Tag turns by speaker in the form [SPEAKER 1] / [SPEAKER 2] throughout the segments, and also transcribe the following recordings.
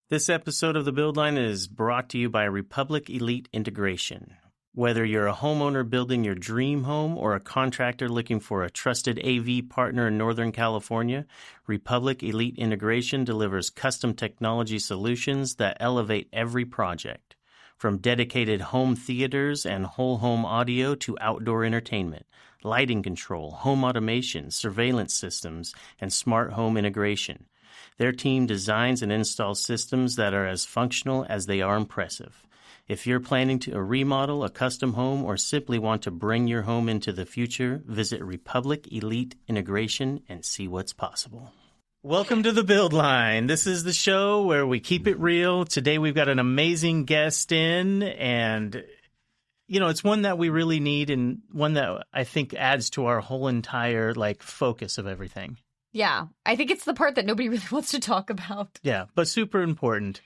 [SPEAKER 1] This episode of The Build Line is brought to you by Republic Elite Integration. Whether you're a homeowner building your dream home or a contractor looking for a trusted AV partner in Northern California, Republic Elite Integration delivers custom technology solutions that elevate every project. From dedicated home theaters and whole home audio to outdoor entertainment, lighting control, home automation, surveillance systems, and smart home integration. Their team designs and installs systems that are as functional as they are impressive. If you're planning to remodel a custom home or simply want to bring your home into the future, visit Republic Elite Integration and see what's possible. Welcome to The Build Line. This is the show where we keep it real. Today we've got an amazing guest in, and it's one that we really need and one that I think adds to our whole entire focus of everything.
[SPEAKER 2] Yeah, I think it's the part that nobody really wants to talk about.
[SPEAKER 1] Yeah, but super important.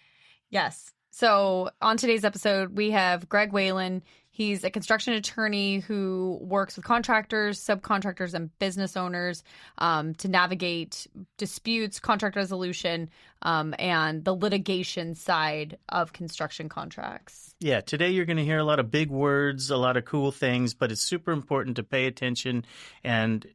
[SPEAKER 2] Yes. So on today's episode, we have Greg Wayland. He's a construction attorney who works with contractors, subcontractors, and business owners to navigate disputes, contract resolution, and the litigation side of construction contracts.
[SPEAKER 1] Yeah, today you're going to hear a lot of big words, a lot of cool things, but it's super important to pay attention and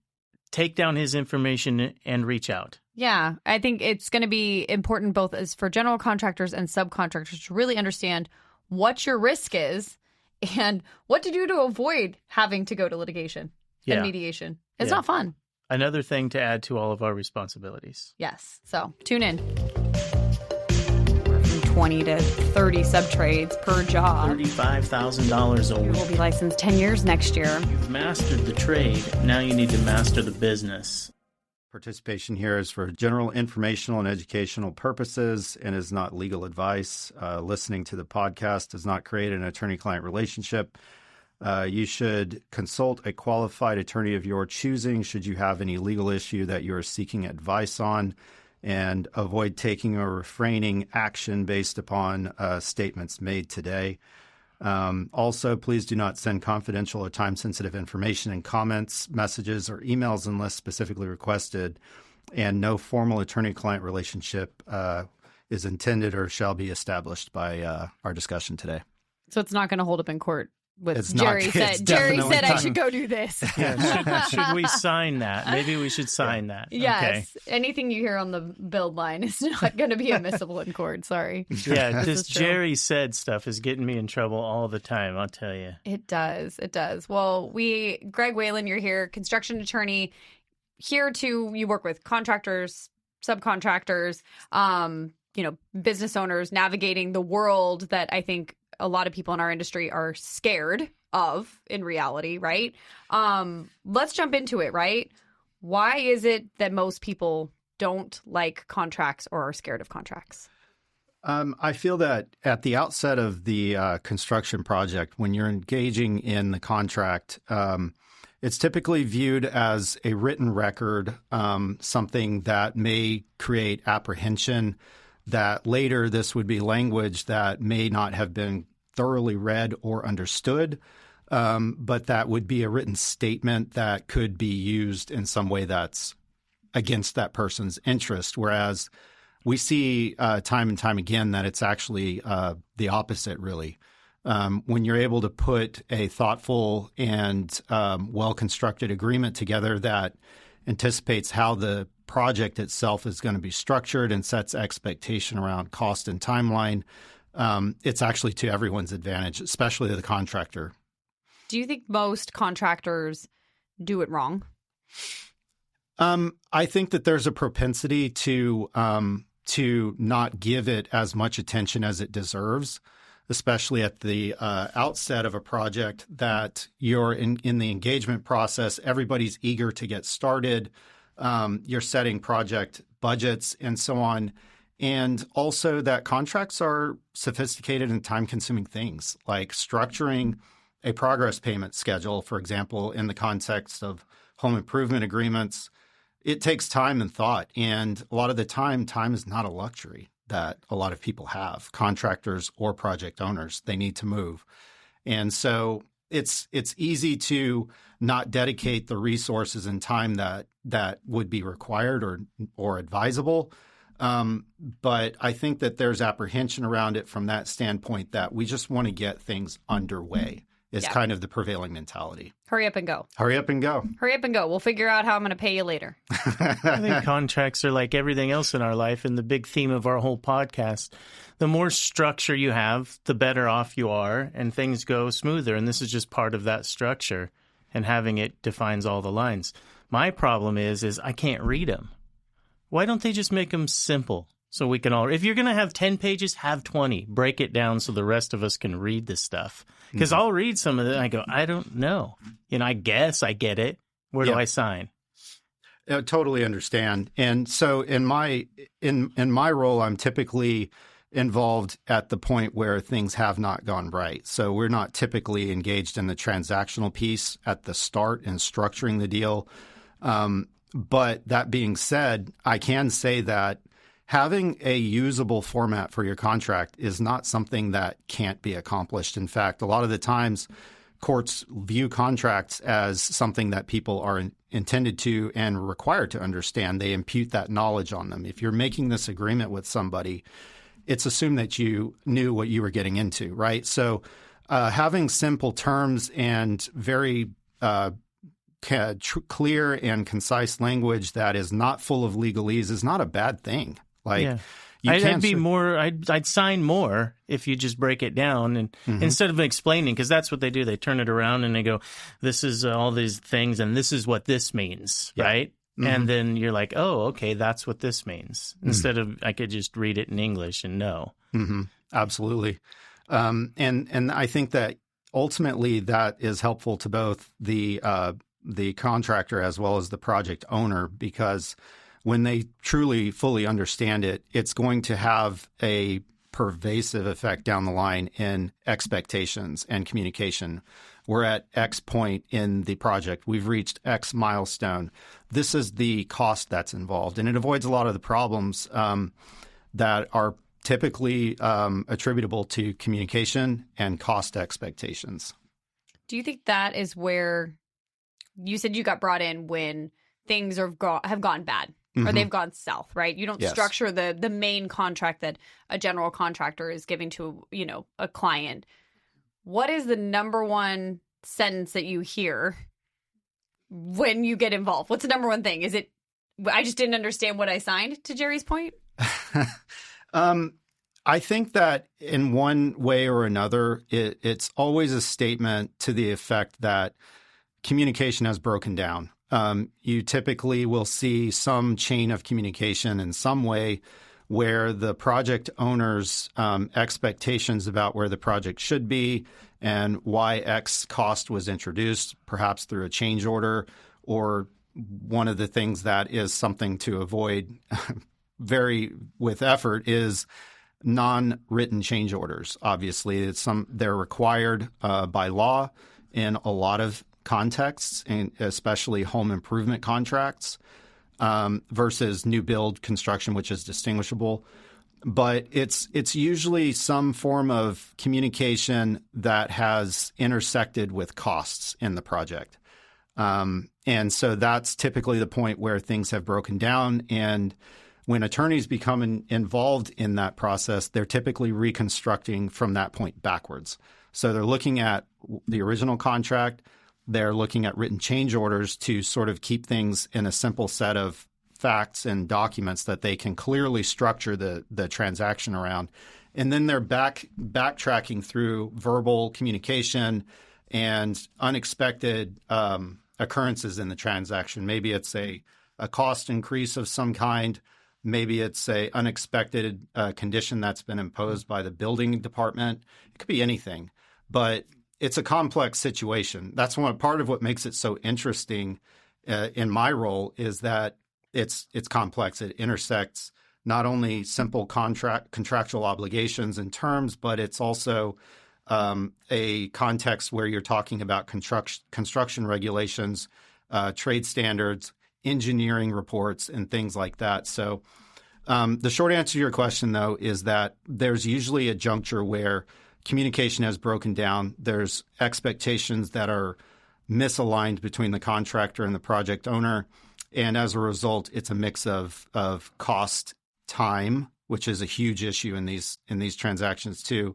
[SPEAKER 1] take down his information and reach out.
[SPEAKER 2] Yeah, I think it's going to be important both as for general contractors and subcontractors to really understand what your risk is and what to do to avoid having to go to litigation and mediation. It's not fun.
[SPEAKER 1] Another thing to add to all of our responsibilities.
[SPEAKER 2] Yes. So tune in. We're from 20 to 30 sub-trades per job.
[SPEAKER 1] $35,000 a week.
[SPEAKER 2] We'll be licensed 10 years next year.
[SPEAKER 1] You've mastered the trade. Now you need to master the business.
[SPEAKER 3] Participation here is for general informational and educational purposes and is not legal advice. Listening to the podcast does not create an attorney-client relationship. You should consult a qualified attorney of your choosing should you have any legal issue that you are seeking advice on, and avoid taking or refraining action based upon statements made today. Also, please do not send confidential or time-sensitive information in comments, messages, or emails unless specifically requested, and no formal attorney-client relationship is intended or shall be established by our discussion today.
[SPEAKER 2] So it's not going to hold up in court.
[SPEAKER 3] Jerry
[SPEAKER 2] said I should go do this.
[SPEAKER 1] Yeah, should we sign that? Maybe we should sign that.
[SPEAKER 2] Yes.
[SPEAKER 1] Okay.
[SPEAKER 2] Anything you hear on the build line is not going to be admissible in court. Sorry.
[SPEAKER 1] Yeah, this Jerry said stuff is getting me in trouble all the time, I'll tell you.
[SPEAKER 2] It does. It does. Well, Greg Wayland, you're here, construction attorney, you work with contractors, subcontractors, business owners, navigating the world that I think a lot of people in our industry are scared of in reality, right? Let's jump into it, right? Why is it that most people don't like contracts or are scared of contracts?
[SPEAKER 3] I feel that at the outset of the construction project, when you're engaging in the contract, it's typically viewed as a written record, something that may create apprehension that later this would be language that may not have been thoroughly read or understood, but that would be a written statement that could be used in some way that's against that person's interest. Whereas we see time and time again that it's actually the opposite, really. When you're able to put a thoughtful and well-constructed agreement together that anticipates how the project itself is going to be structured and sets expectation around cost and timeline, it's actually to everyone's advantage, especially the contractor.
[SPEAKER 2] Do you think most contractors do it wrong?
[SPEAKER 3] I think that there's a propensity to not give it as much attention as it deserves, especially at the outset of a project that you're in the engagement process. Everybody's eager to get started. You're setting project budgets and so on. And also that contracts are sophisticated and time-consuming things, like structuring a progress payment schedule, for example, in the context of home improvement agreements. It takes time and thought. And a lot of the time is not a luxury that a lot of people have, contractors or project owners. They need to move. And so it's easy to not dedicate the resources and time that would be required or advisable. But I think that there's apprehension around it from that standpoint that we just want to get things underway is kind of the prevailing mentality.
[SPEAKER 2] Hurry up and go.
[SPEAKER 3] Hurry up and go.
[SPEAKER 2] Hurry up and go. We'll figure out how I'm going to pay you later.
[SPEAKER 1] I think contracts are like everything else in our life, and the big theme of our whole podcast. The more structure you have, the better off you are, and things go smoother. And this is just part of that structure, and having it defines all the lines. My problem is I can't read them. Why don't they just make them simple so we can all... If you're going to have 10 pages, have 20. Break it down so the rest of us can read this stuff. Because I'll read some of it and I go, I don't know. I guess I get it. Where do I sign?
[SPEAKER 3] I totally understand. And so in my role, I'm typically involved at the point where things have not gone right. So we're not typically engaged in the transactional piece at the start and structuring the deal. But that being said, I can say that having a usable format for your contract is not something that can't be accomplished. In fact, a lot of the times courts view contracts as something that people are intended to and required to understand. They impute that knowledge on them. If you're making this agreement with somebody, it's assumed that you knew what you were getting into, right? So having simple terms and very clear and concise language that is not full of legalese is not a bad thing.
[SPEAKER 1] I'd sign more if you just break it down and instead of explaining, because that's what they do. They turn it around and they go, this is all these things and this is what this means, right? And then you're like, oh, okay, that's what this means. Instead of I could just read it in English and know.
[SPEAKER 3] Absolutely. And I think that ultimately that is helpful to both the contractor as well as the project owner, because when they truly fully understand it, it's going to have a pervasive effect down the line in expectations and communication. We're at X point in the project. We've reached X milestone. This is the cost that's involved, and it avoids a lot of the problems that are typically attributable to communication and cost expectations.
[SPEAKER 2] Do you think that is where you said you got brought in when things have gone bad? Or they've gone south, right? You don't structure the main contract that a general contractor is giving to, a client. What is the number one sentence that you hear when you get involved? What's the number one thing? Is it, I just didn't understand what I signed, to Jerry's point?
[SPEAKER 3] I think that in one way or another, it's always a statement to the effect that communication has broken down. You typically will see some chain of communication in some way where the project owner's expectations about where the project should be and why X cost was introduced, perhaps through a change order, or one of the things that is something to avoid very with effort is non-written change orders. Obviously, they're required by law in a lot of contexts, and especially home improvement contracts versus new build construction, which is distinguishable. But it's usually some form of communication that has intersected with costs in the project. And so that's typically the point where things have broken down. And when attorneys become involved in that process, they're typically reconstructing from that point backwards. So they're looking at the original contract. They're looking at written change orders to sort of keep things in a simple set of facts and documents that they can clearly structure the transaction around. And then they're backtracking through verbal communication and unexpected occurrences in the transaction. Maybe it's a cost increase of some kind. Maybe it's a unexpected condition that's been imposed by the building department. It could be anything. But it's a complex situation. That's part of what makes it so interesting in my role is that it's complex. It intersects not only simple contractual obligations and terms, but it's also a context where you're talking about construction regulations, trade standards, engineering reports, and things like that. So the short answer to your question, though, is that there's usually a juncture where communication has broken down. There's expectations that are misaligned between the contractor and the project owner. And as a result, it's a mix of cost time, which is a huge issue in these transactions too,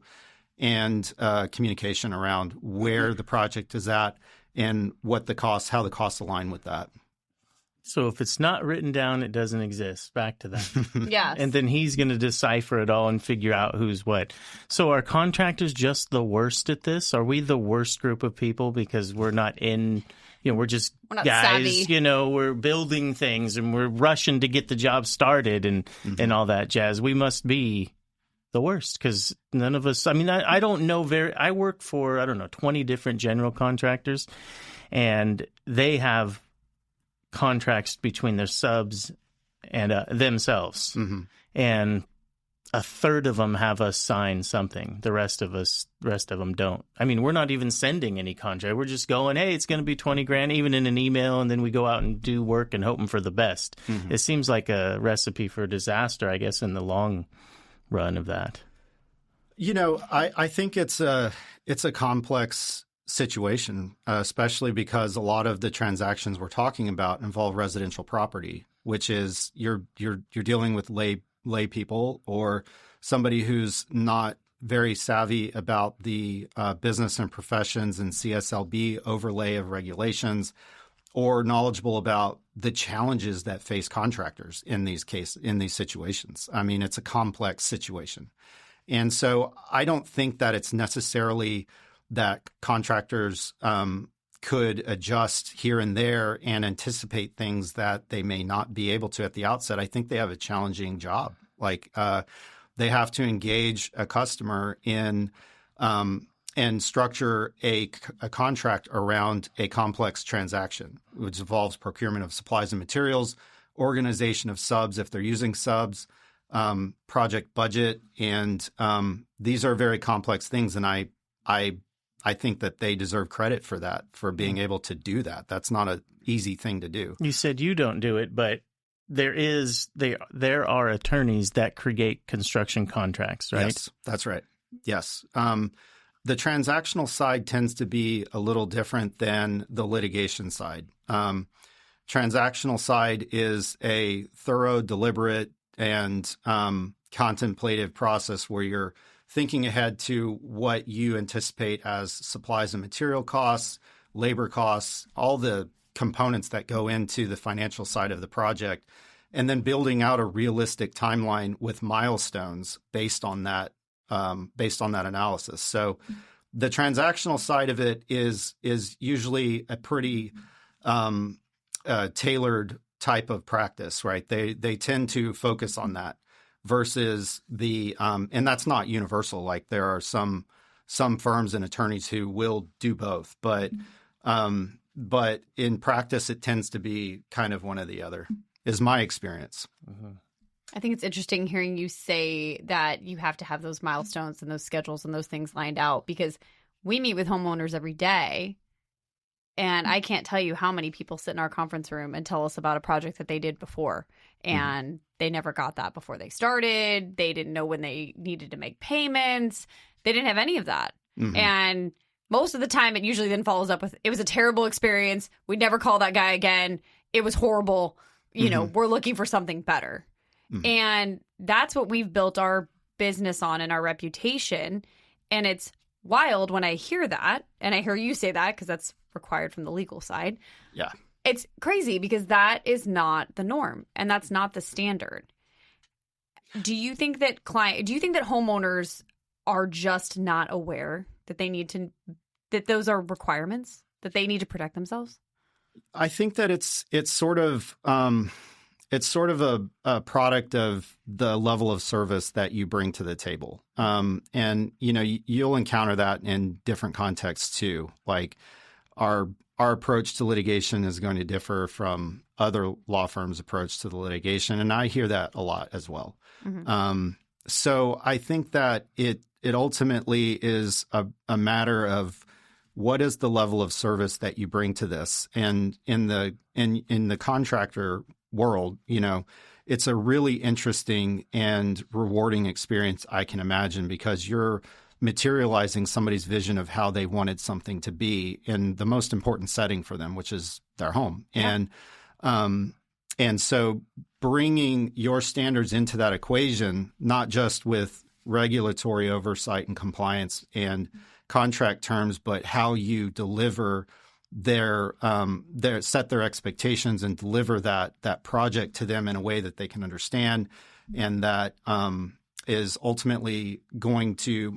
[SPEAKER 3] and communication around where the project is at and what the costs, how the costs align with that.
[SPEAKER 1] So if it's not written down, it doesn't exist. Back to that.
[SPEAKER 2] Yes.
[SPEAKER 1] And then he's going to decipher it all and figure out who's what. So are contractors just the worst at this? Are we the worst group of people because we're not in, we're just
[SPEAKER 2] not
[SPEAKER 1] guys,
[SPEAKER 2] savvy.
[SPEAKER 1] We're building things and we're rushing to get the job started and all that jazz. We must be the worst because none of us, I don't know I work for, 20 different general contractors, and they have contracts between their subs and themselves.
[SPEAKER 3] Mm-hmm.
[SPEAKER 1] And a third of them have us sign something. The rest of them don't. We're not even sending any contract. We're just going, hey, it's going to be $20,000, even in an email. And then we go out and do work and hoping for the best. Mm-hmm. It seems like a recipe for disaster, I guess, in the long run of that.
[SPEAKER 3] I think it's a complex situation, especially because a lot of the transactions we're talking about involve residential property, which is you're dealing with lay people or somebody who's not very savvy about the business and professions and CSLB overlay of regulations, or knowledgeable about the challenges that face contractors in these situations. It's a complex situation. And so I don't think that it's necessarily that contractors could adjust here and there and anticipate things that they may not be able to at the outset. I think they have a challenging job. They have to engage a customer in and structure a contract around a complex transaction, which involves procurement of supplies and materials, organization of subs if they're using subs, project budget, and these are very complex things. And I think that they deserve credit for that, for being able to do that. That's not an easy thing to do.
[SPEAKER 1] You said you don't do it, but there are attorneys that create construction contracts, right?
[SPEAKER 3] Yes, that's right. Yes. The transactional side tends to be a little different than the litigation side. Transactional side is a thorough, deliberate, and contemplative process where you're thinking ahead to what you anticipate as supplies and material costs, labor costs, all the components that go into the financial side of the project, and then building out a realistic timeline with milestones based on that analysis. So the transactional side of it is usually a pretty tailored type of practice, right? They tend to focus on that. Versus and that's not universal. Like there are some firms and attorneys who will do both, but in practice it tends to be kind of one or the other, is my experience.
[SPEAKER 1] Mm-hmm.
[SPEAKER 2] I think it's interesting hearing you say that you have to have those milestones and those schedules and those things lined out, because we meet with homeowners every day. And I can't tell you how many people sit in our conference room and tell us about a project that they did before. And they never got that before they started. They didn't know when they needed to make payments. They didn't have any of that. Mm-hmm. And most of the time, it usually then follows up with, it was a terrible experience. We'd never call that guy again. It was horrible. We're looking for something better. Mm-hmm. And that's what we've built our business on and our reputation. And it's wild when I hear that. And I hear you say that because that's required from the legal side.
[SPEAKER 3] Yeah.
[SPEAKER 2] It's crazy because that is not the norm and that's not the standard. Do you think that homeowners are just not aware that that those are requirements, that they need to protect themselves?
[SPEAKER 3] I think that it's sort of a product of the level of service that you bring to the table. And you'll encounter that in different contexts too. Like our approach to litigation is going to differ from other law firms' approach to the litigation, and I hear that a lot as well. Mm-hmm. So I think that it ultimately is a matter of what is the level of service that you bring to this, and in the contractor world, it's a really interesting and rewarding experience, I can imagine, because you're materializing somebody's vision of how they wanted something to be in the most important setting for them, which is their home. Yeah. And so bringing your standards into that equation, not just with regulatory oversight and compliance and contract terms, but how you deliver their set their expectations and deliver that project to them in a way that they can understand, and that is ultimately going to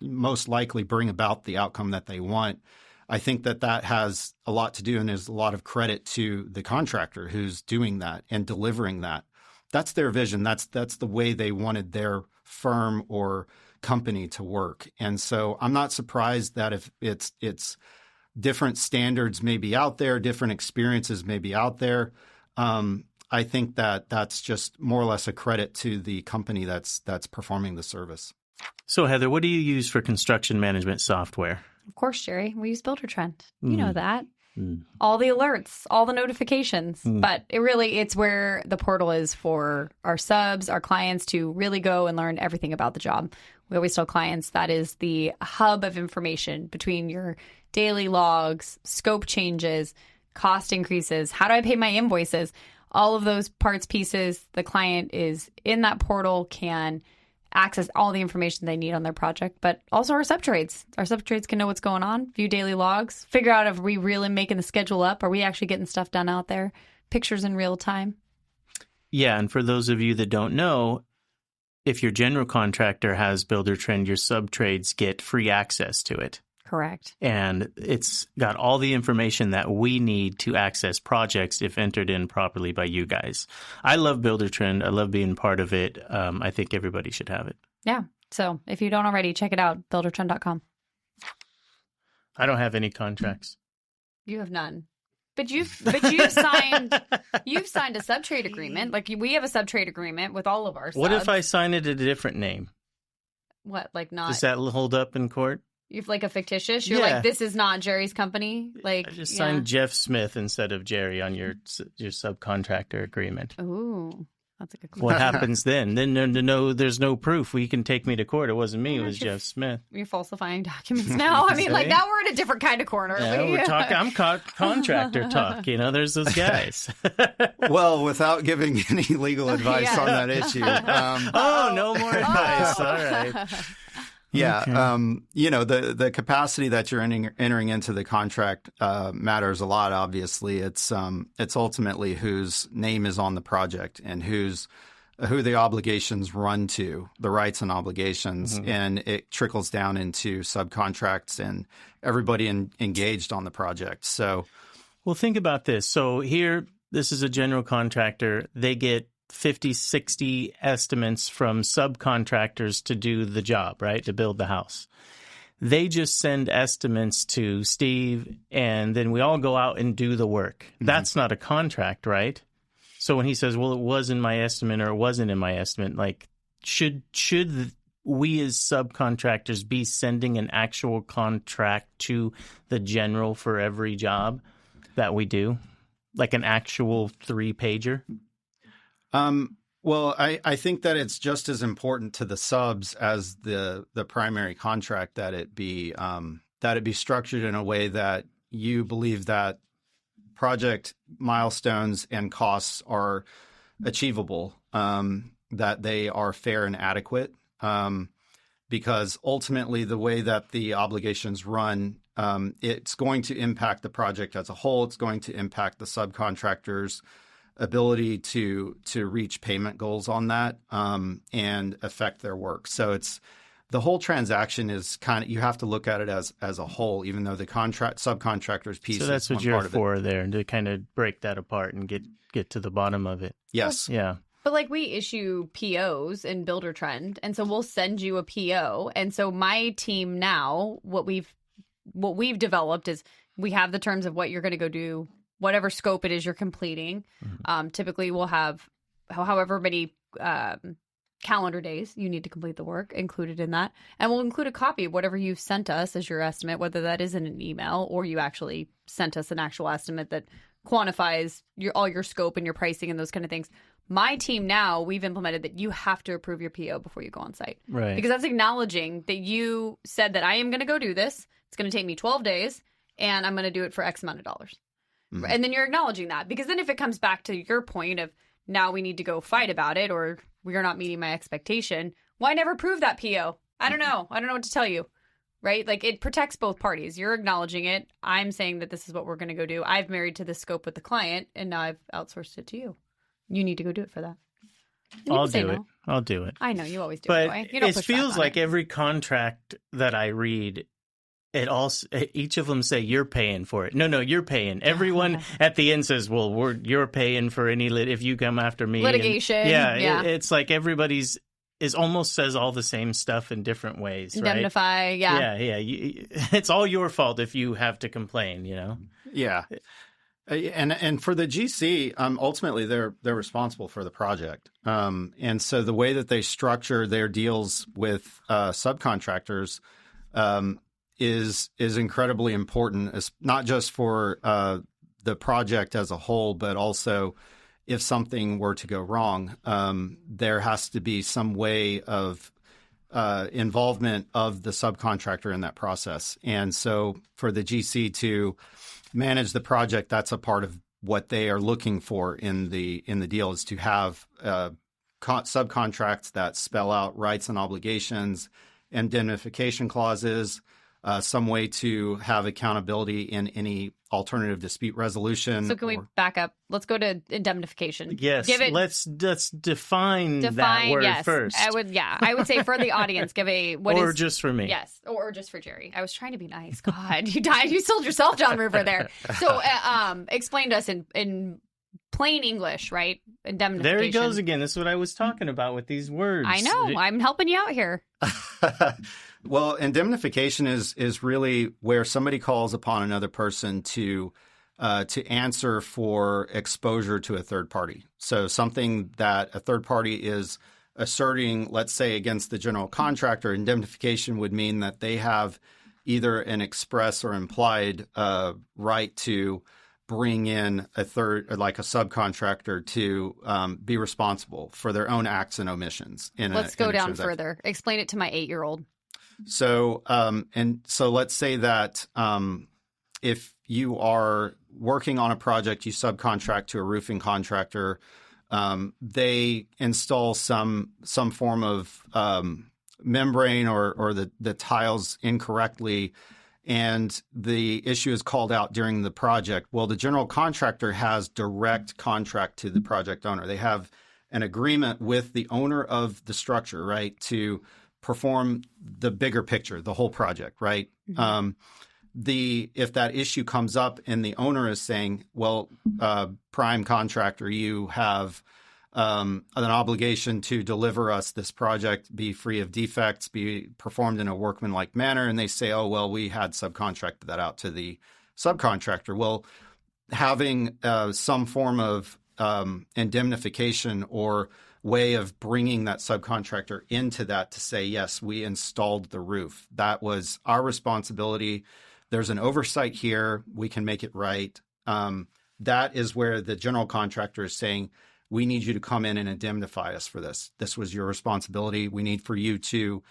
[SPEAKER 3] most likely bring about the outcome that they want. I think that has a lot to do, and there's a lot of credit to the contractor who's doing that and delivering that. That's their vision. That's the way they wanted their firm or company to work. And so I'm not surprised that if it's different standards may be out there, different experiences may be out there. I think that's just more or less a credit to the company that's performing the service.
[SPEAKER 1] So Heather, what do you use for construction management software?
[SPEAKER 2] Of course, Jerry, we use Buildertrend. You know that. All the alerts, all the notifications. But it's where the portal is for our subs, our clients to really go and learn everything about the job. We always tell clients that is the hub of information between your daily logs, scope changes, cost increases, how do I pay my invoices, all of those parts, pieces. The client is in that portal, can access all the information they need on their project, but also our subtrades. Our subtrades can know what's going on, view daily logs, figure out if we really making the schedule up, are we actually getting stuff done out there, pictures in real time.
[SPEAKER 1] Yeah, and for those of you that don't know, if your general contractor has Buildertrend, your subtrades get free access to it.
[SPEAKER 2] Correct.
[SPEAKER 1] And it's got all the information that we need to access projects if entered in properly by you guys. I love Buildertrend. I love being part of it. I think everybody should have it.
[SPEAKER 2] Yeah. So if you don't already, check it out, buildertrend.com.
[SPEAKER 1] I don't have any contracts.
[SPEAKER 2] You have none. But you've signed a subtrade agreement. Like we have a subtrade agreement with all of our subs.
[SPEAKER 1] What if I sign it a different name?
[SPEAKER 2] What, like not?
[SPEAKER 1] Does that hold up in court?
[SPEAKER 2] You've like a fictitious? You're like, this is not Jerry's company? Like,
[SPEAKER 1] I just signed Jeff Smith instead of Jerry on your subcontractor agreement.
[SPEAKER 2] Ooh, that's a good question.
[SPEAKER 1] What happens then? Then there's no proof. Well, you can take me to court. It wasn't me. It was Jeff Smith.
[SPEAKER 2] You're falsifying documents now. I mean, like now we're in a different kind of corner.
[SPEAKER 1] Yeah, we're talking. I'm contractor talk. There's those guys.
[SPEAKER 3] Well, without giving any legal advice on that issue.
[SPEAKER 1] No more advice. All right.
[SPEAKER 3] Yeah,
[SPEAKER 1] okay.
[SPEAKER 3] The capacity that you're entering into the contract matters a lot. Obviously, it's ultimately whose name is on the project and who the obligations run to, the rights and obligations, and it trickles down into subcontracts and everybody engaged on the project. So,
[SPEAKER 1] well, think about this. So here, this is a general contractor. They get 50, 60 estimates from subcontractors to do the job, right? To build the house. They just send estimates to Steve, and then we all go out and do the work. That's not a contract, right? So when he says, well, it was in my estimate or it wasn't in my estimate, like, should we as subcontractors be sending an actual contract to the general for every job that we do? Like an actual 3-pager?
[SPEAKER 3] Well, I think that it's just as important to the subs as the primary contract that it be structured in a way that you believe that project milestones and costs are achievable, that they are fair and adequate, because ultimately the way that the obligations run, it's going to impact the project as a whole. It's going to impact the subcontractors' ability to reach payment goals on that and affect their work. So it's the whole transaction is kind of, you have to look at it as a whole, even though the subcontractors piece.
[SPEAKER 1] So that's what you're for there, to kind of break that apart and get to the bottom of it.
[SPEAKER 3] Yes.
[SPEAKER 1] Yeah.
[SPEAKER 2] But like we issue POs in Buildertrend, and so we'll send you a PO. And so my team now, what we've developed is we have the terms of what you're going to go do, whatever scope it is you're completing. Typically, we'll have however many calendar days you need to complete the work included in that. And we'll include a copy of whatever you've sent us as your estimate, whether that is in an email or you actually sent us an actual estimate that quantifies all your scope and your pricing and those kind of things. My team now, we've implemented that you have to approve your PO before you go on site.
[SPEAKER 1] Right.
[SPEAKER 2] Because that's acknowledging that you said that I am going to go do this. It's going to take me 12 days and I'm going to do it for X amount of dollars.
[SPEAKER 3] Mm-hmm.
[SPEAKER 2] And then you're acknowledging that, because then if it comes back to your point of now we need to go fight about it, or we are not meeting my expectation, why never prove that PO? I don't know. I don't know what to tell you. Right? Like, it protects both parties. You're acknowledging it. I'm saying that this is what we're going to go do. I've married to this scope with the client, and now I've outsourced it to you. You need to go do it for that.
[SPEAKER 1] I'll do it. I'll do it.
[SPEAKER 2] I know you always do.
[SPEAKER 1] But
[SPEAKER 2] Anyway. You don't
[SPEAKER 1] it
[SPEAKER 2] push back
[SPEAKER 1] feels
[SPEAKER 2] on
[SPEAKER 1] like
[SPEAKER 2] it.
[SPEAKER 1] every contract that I read, each of them say you're paying for it. No, you're paying. Everyone at the end says, "Well, you're paying for any if you come after me."
[SPEAKER 2] Litigation.
[SPEAKER 1] And, it's like everybody's almost says all the same stuff in different ways.
[SPEAKER 2] Indemnify.
[SPEAKER 1] Right?
[SPEAKER 2] Yeah.
[SPEAKER 1] It's all your fault if you have to complain.
[SPEAKER 3] Yeah. And for the GC, ultimately they're responsible for the project. And so the way that they structure their deals with subcontractors is incredibly important. It's not just for the project as a whole, but also if something were to go wrong, there has to be some way of involvement of the subcontractor in that process. And so for the GC to manage the project, that's a part of what they are looking for in the deal, is to have subcontracts that spell out rights and obligations, indemnification clauses, some way to have accountability in any alternative dispute resolution.
[SPEAKER 2] So can we back up? Let's go to indemnification.
[SPEAKER 1] Yes. Let's define that word first.
[SPEAKER 2] I would say for the audience, give a
[SPEAKER 1] just for me.
[SPEAKER 2] Yes, or just for Jerry. I was trying to be nice. God, you sold yourself, John River, there. So explain to us in plain English, right? Indemnification.
[SPEAKER 1] There he goes again. This is what I was talking about with these words.
[SPEAKER 2] I know. I'm helping you out here.
[SPEAKER 3] Well, indemnification is really where somebody calls upon another person to answer for exposure to a third party. So something that a third party is asserting, let's say, against the general contractor. Indemnification would mean that they have either an express or implied right to bring in a third, like a subcontractor, to be responsible for their own acts and omissions.
[SPEAKER 2] Let's go down further. Explain it to my 8-year-old.
[SPEAKER 3] So let's say that if you are working on a project, you subcontract to a roofing contractor, they install some form of membrane or the tiles incorrectly, and the issue is called out during the project. Well, the general contractor has direct contract to the project owner. They have an agreement with the owner of the structure, right, to perform the bigger picture, the whole project, right? Mm-hmm. If that issue comes up and the owner is saying, well, prime contractor, you have an obligation to deliver us this project, be free of defects, be performed in a workmanlike manner. And they say, oh, well, we had subcontracted that out to the subcontractor. Well, having some form of indemnification or way of bringing that subcontractor into that to say, yes, we installed the roof. That was our responsibility. There's an oversight here. We can make it right. That is where the general contractor is saying, we need you to come in and indemnify us for this. This was your responsibility. We need for you to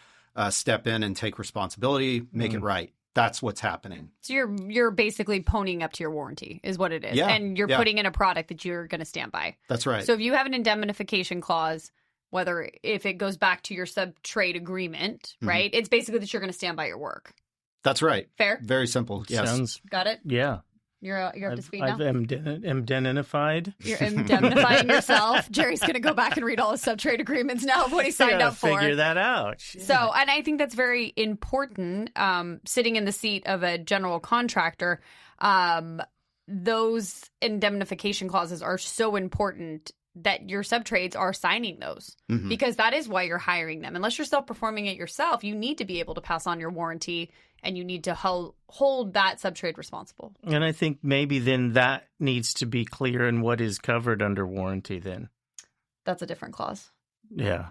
[SPEAKER 3] step in and take responsibility, make it right. That's what's happening. So
[SPEAKER 2] you're basically ponying up to your warranty is what it is.
[SPEAKER 3] Yeah,
[SPEAKER 2] and you're putting in a product that you're going to stand by.
[SPEAKER 3] That's right.
[SPEAKER 2] So if you have an indemnification clause, if it goes back to your sub-trade agreement, right, it's basically that you're going to stand by your work.
[SPEAKER 3] That's right.
[SPEAKER 2] Fair?
[SPEAKER 3] Very simple. Yes.
[SPEAKER 2] Got it?
[SPEAKER 1] Yeah.
[SPEAKER 2] You're up to speed now?
[SPEAKER 1] I've indemnified.
[SPEAKER 2] You're indemnifying yourself. Jerry's going to go back and read all his sub-trade agreements now of what he signed up for.
[SPEAKER 1] Figure that out.
[SPEAKER 2] So, and I think that's very important, sitting in the seat of a general contractor. Those indemnification clauses are so important that your sub-trades are signing those, because that is why you're hiring them. Unless you're self-performing it yourself, you need to be able to pass on your warranty, and you need to hold that sub-trade responsible.
[SPEAKER 1] And I think maybe then that needs to be clear in what is covered under warranty then.
[SPEAKER 2] That's a different clause.
[SPEAKER 1] Yeah.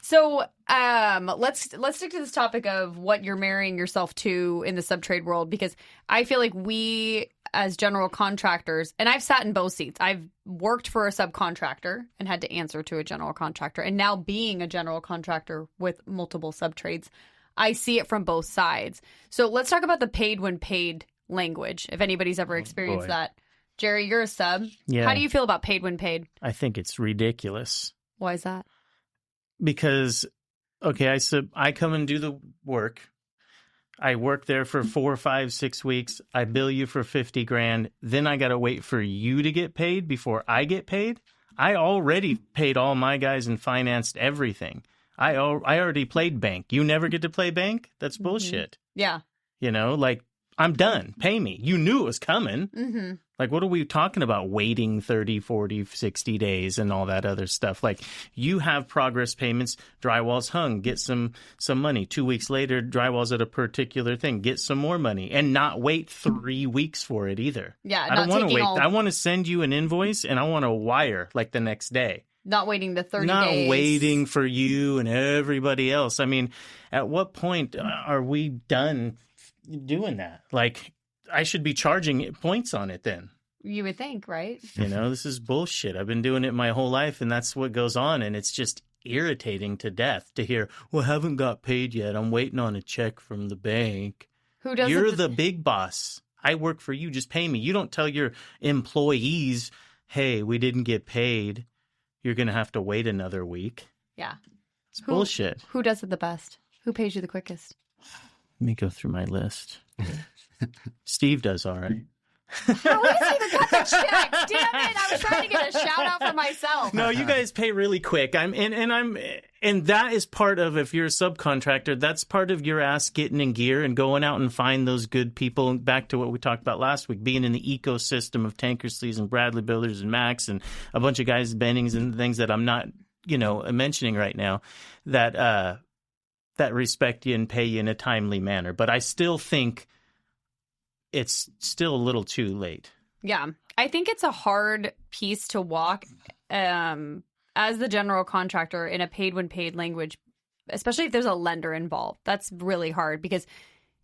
[SPEAKER 2] So let's stick to this topic of what you're marrying yourself to in the sub-trade world, because I feel like we as general contractors, and I've sat in both seats. I've worked for a subcontractor and had to answer to a general contractor. And now being a general contractor with multiple sub-trades, I see it from both sides. So let's talk about the paid when paid language, if anybody's ever experienced
[SPEAKER 1] boy.
[SPEAKER 2] that. Jerry, you're a sub.
[SPEAKER 1] Yeah.
[SPEAKER 2] How do you feel about paid when paid?
[SPEAKER 1] I think it's ridiculous.
[SPEAKER 2] Why is that?
[SPEAKER 1] Because, okay, I come and do the work. I work there for 4, 5, 6 weeks. I bill you for $50,000. Then I got to wait for you to get paid before I get paid. I already paid all my guys and financed everything. I already played bank. You never get to play bank? That's bullshit.
[SPEAKER 2] Yeah.
[SPEAKER 1] You know, like, I'm done. Pay me. You knew it was coming.
[SPEAKER 2] Mm-hmm.
[SPEAKER 1] Like, what are we talking about? Waiting 30, 40, 60 days and all that other stuff. Like, you have progress payments. Drywall's hung. Get some money. 2 weeks later, drywall's at a particular thing. Get some more money. And not wait 3 weeks for it either.
[SPEAKER 2] Yeah,
[SPEAKER 1] I don't want to wait.
[SPEAKER 2] all...
[SPEAKER 1] I want to send you an invoice and I want to wire like the next day.
[SPEAKER 2] Not waiting the 30
[SPEAKER 1] Not
[SPEAKER 2] days.
[SPEAKER 1] Not waiting for you and everybody else. I mean, at what point are we done doing that? Like, I should be charging points on it then.
[SPEAKER 2] You would think, right?
[SPEAKER 1] You know, this is bullshit. I've been doing it my whole life, and that's what goes on. And it's just irritating to death to hear, well, I haven't got paid yet. I'm waiting on a check from the bank.
[SPEAKER 2] Who does
[SPEAKER 1] You're the big boss. I work for you. Just pay me. You don't tell your employees, hey, we didn't get paid. You're going to have to wait another week.
[SPEAKER 2] Yeah.
[SPEAKER 1] It's bullshit.
[SPEAKER 2] Who does it the best? Who pays you the quickest?
[SPEAKER 1] Let me go through my list. Steve does all right.
[SPEAKER 2] How is he the cut the check? Damn it! I was trying to get a shout out for myself.
[SPEAKER 1] No, you guys pay really quick. And that is part of, if you're a subcontractor, that's part of your ass getting in gear and going out and find those good people. Back to what we talked about last week, being in the ecosystem of Tankersleys and Bradley Builders and Max and a bunch of guys, Bennings and things that I'm not, mentioning right now, that respect you and pay you in a timely manner. But I still think it's still a little too late.
[SPEAKER 2] Yeah. I think it's a hard piece to walk as the general contractor in a paid when paid language, especially if there's a lender involved. That's really hard because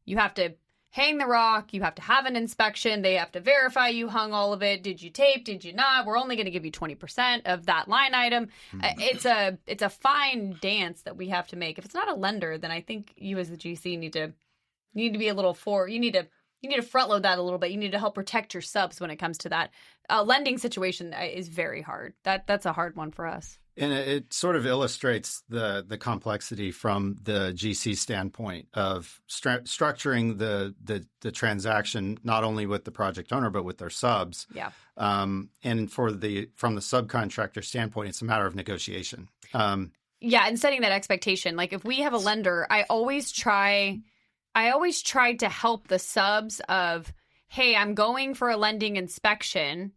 [SPEAKER 2] you have to hang the rock. You have to have an inspection. They have to verify you hung all of it. Did you tape? Did you not? We're only going to give you 20% of that line item. Mm-hmm. It's a fine dance that we have to make. If it's not a lender, then I think you as the GC need to be a little you need to front load that a little bit. You need to help protect your subs when it comes to that. Lending situation is very hard. That's a hard one for us.
[SPEAKER 3] And it sort of illustrates the complexity from the GC standpoint of structuring the transaction not only with the project owner but with their subs.
[SPEAKER 2] Yeah.
[SPEAKER 3] And from the subcontractor standpoint, it's a matter of negotiation.
[SPEAKER 2] Yeah, and setting that expectation. Like if we have a lender, I always try to help the subs of, hey, I'm going for a lending inspection.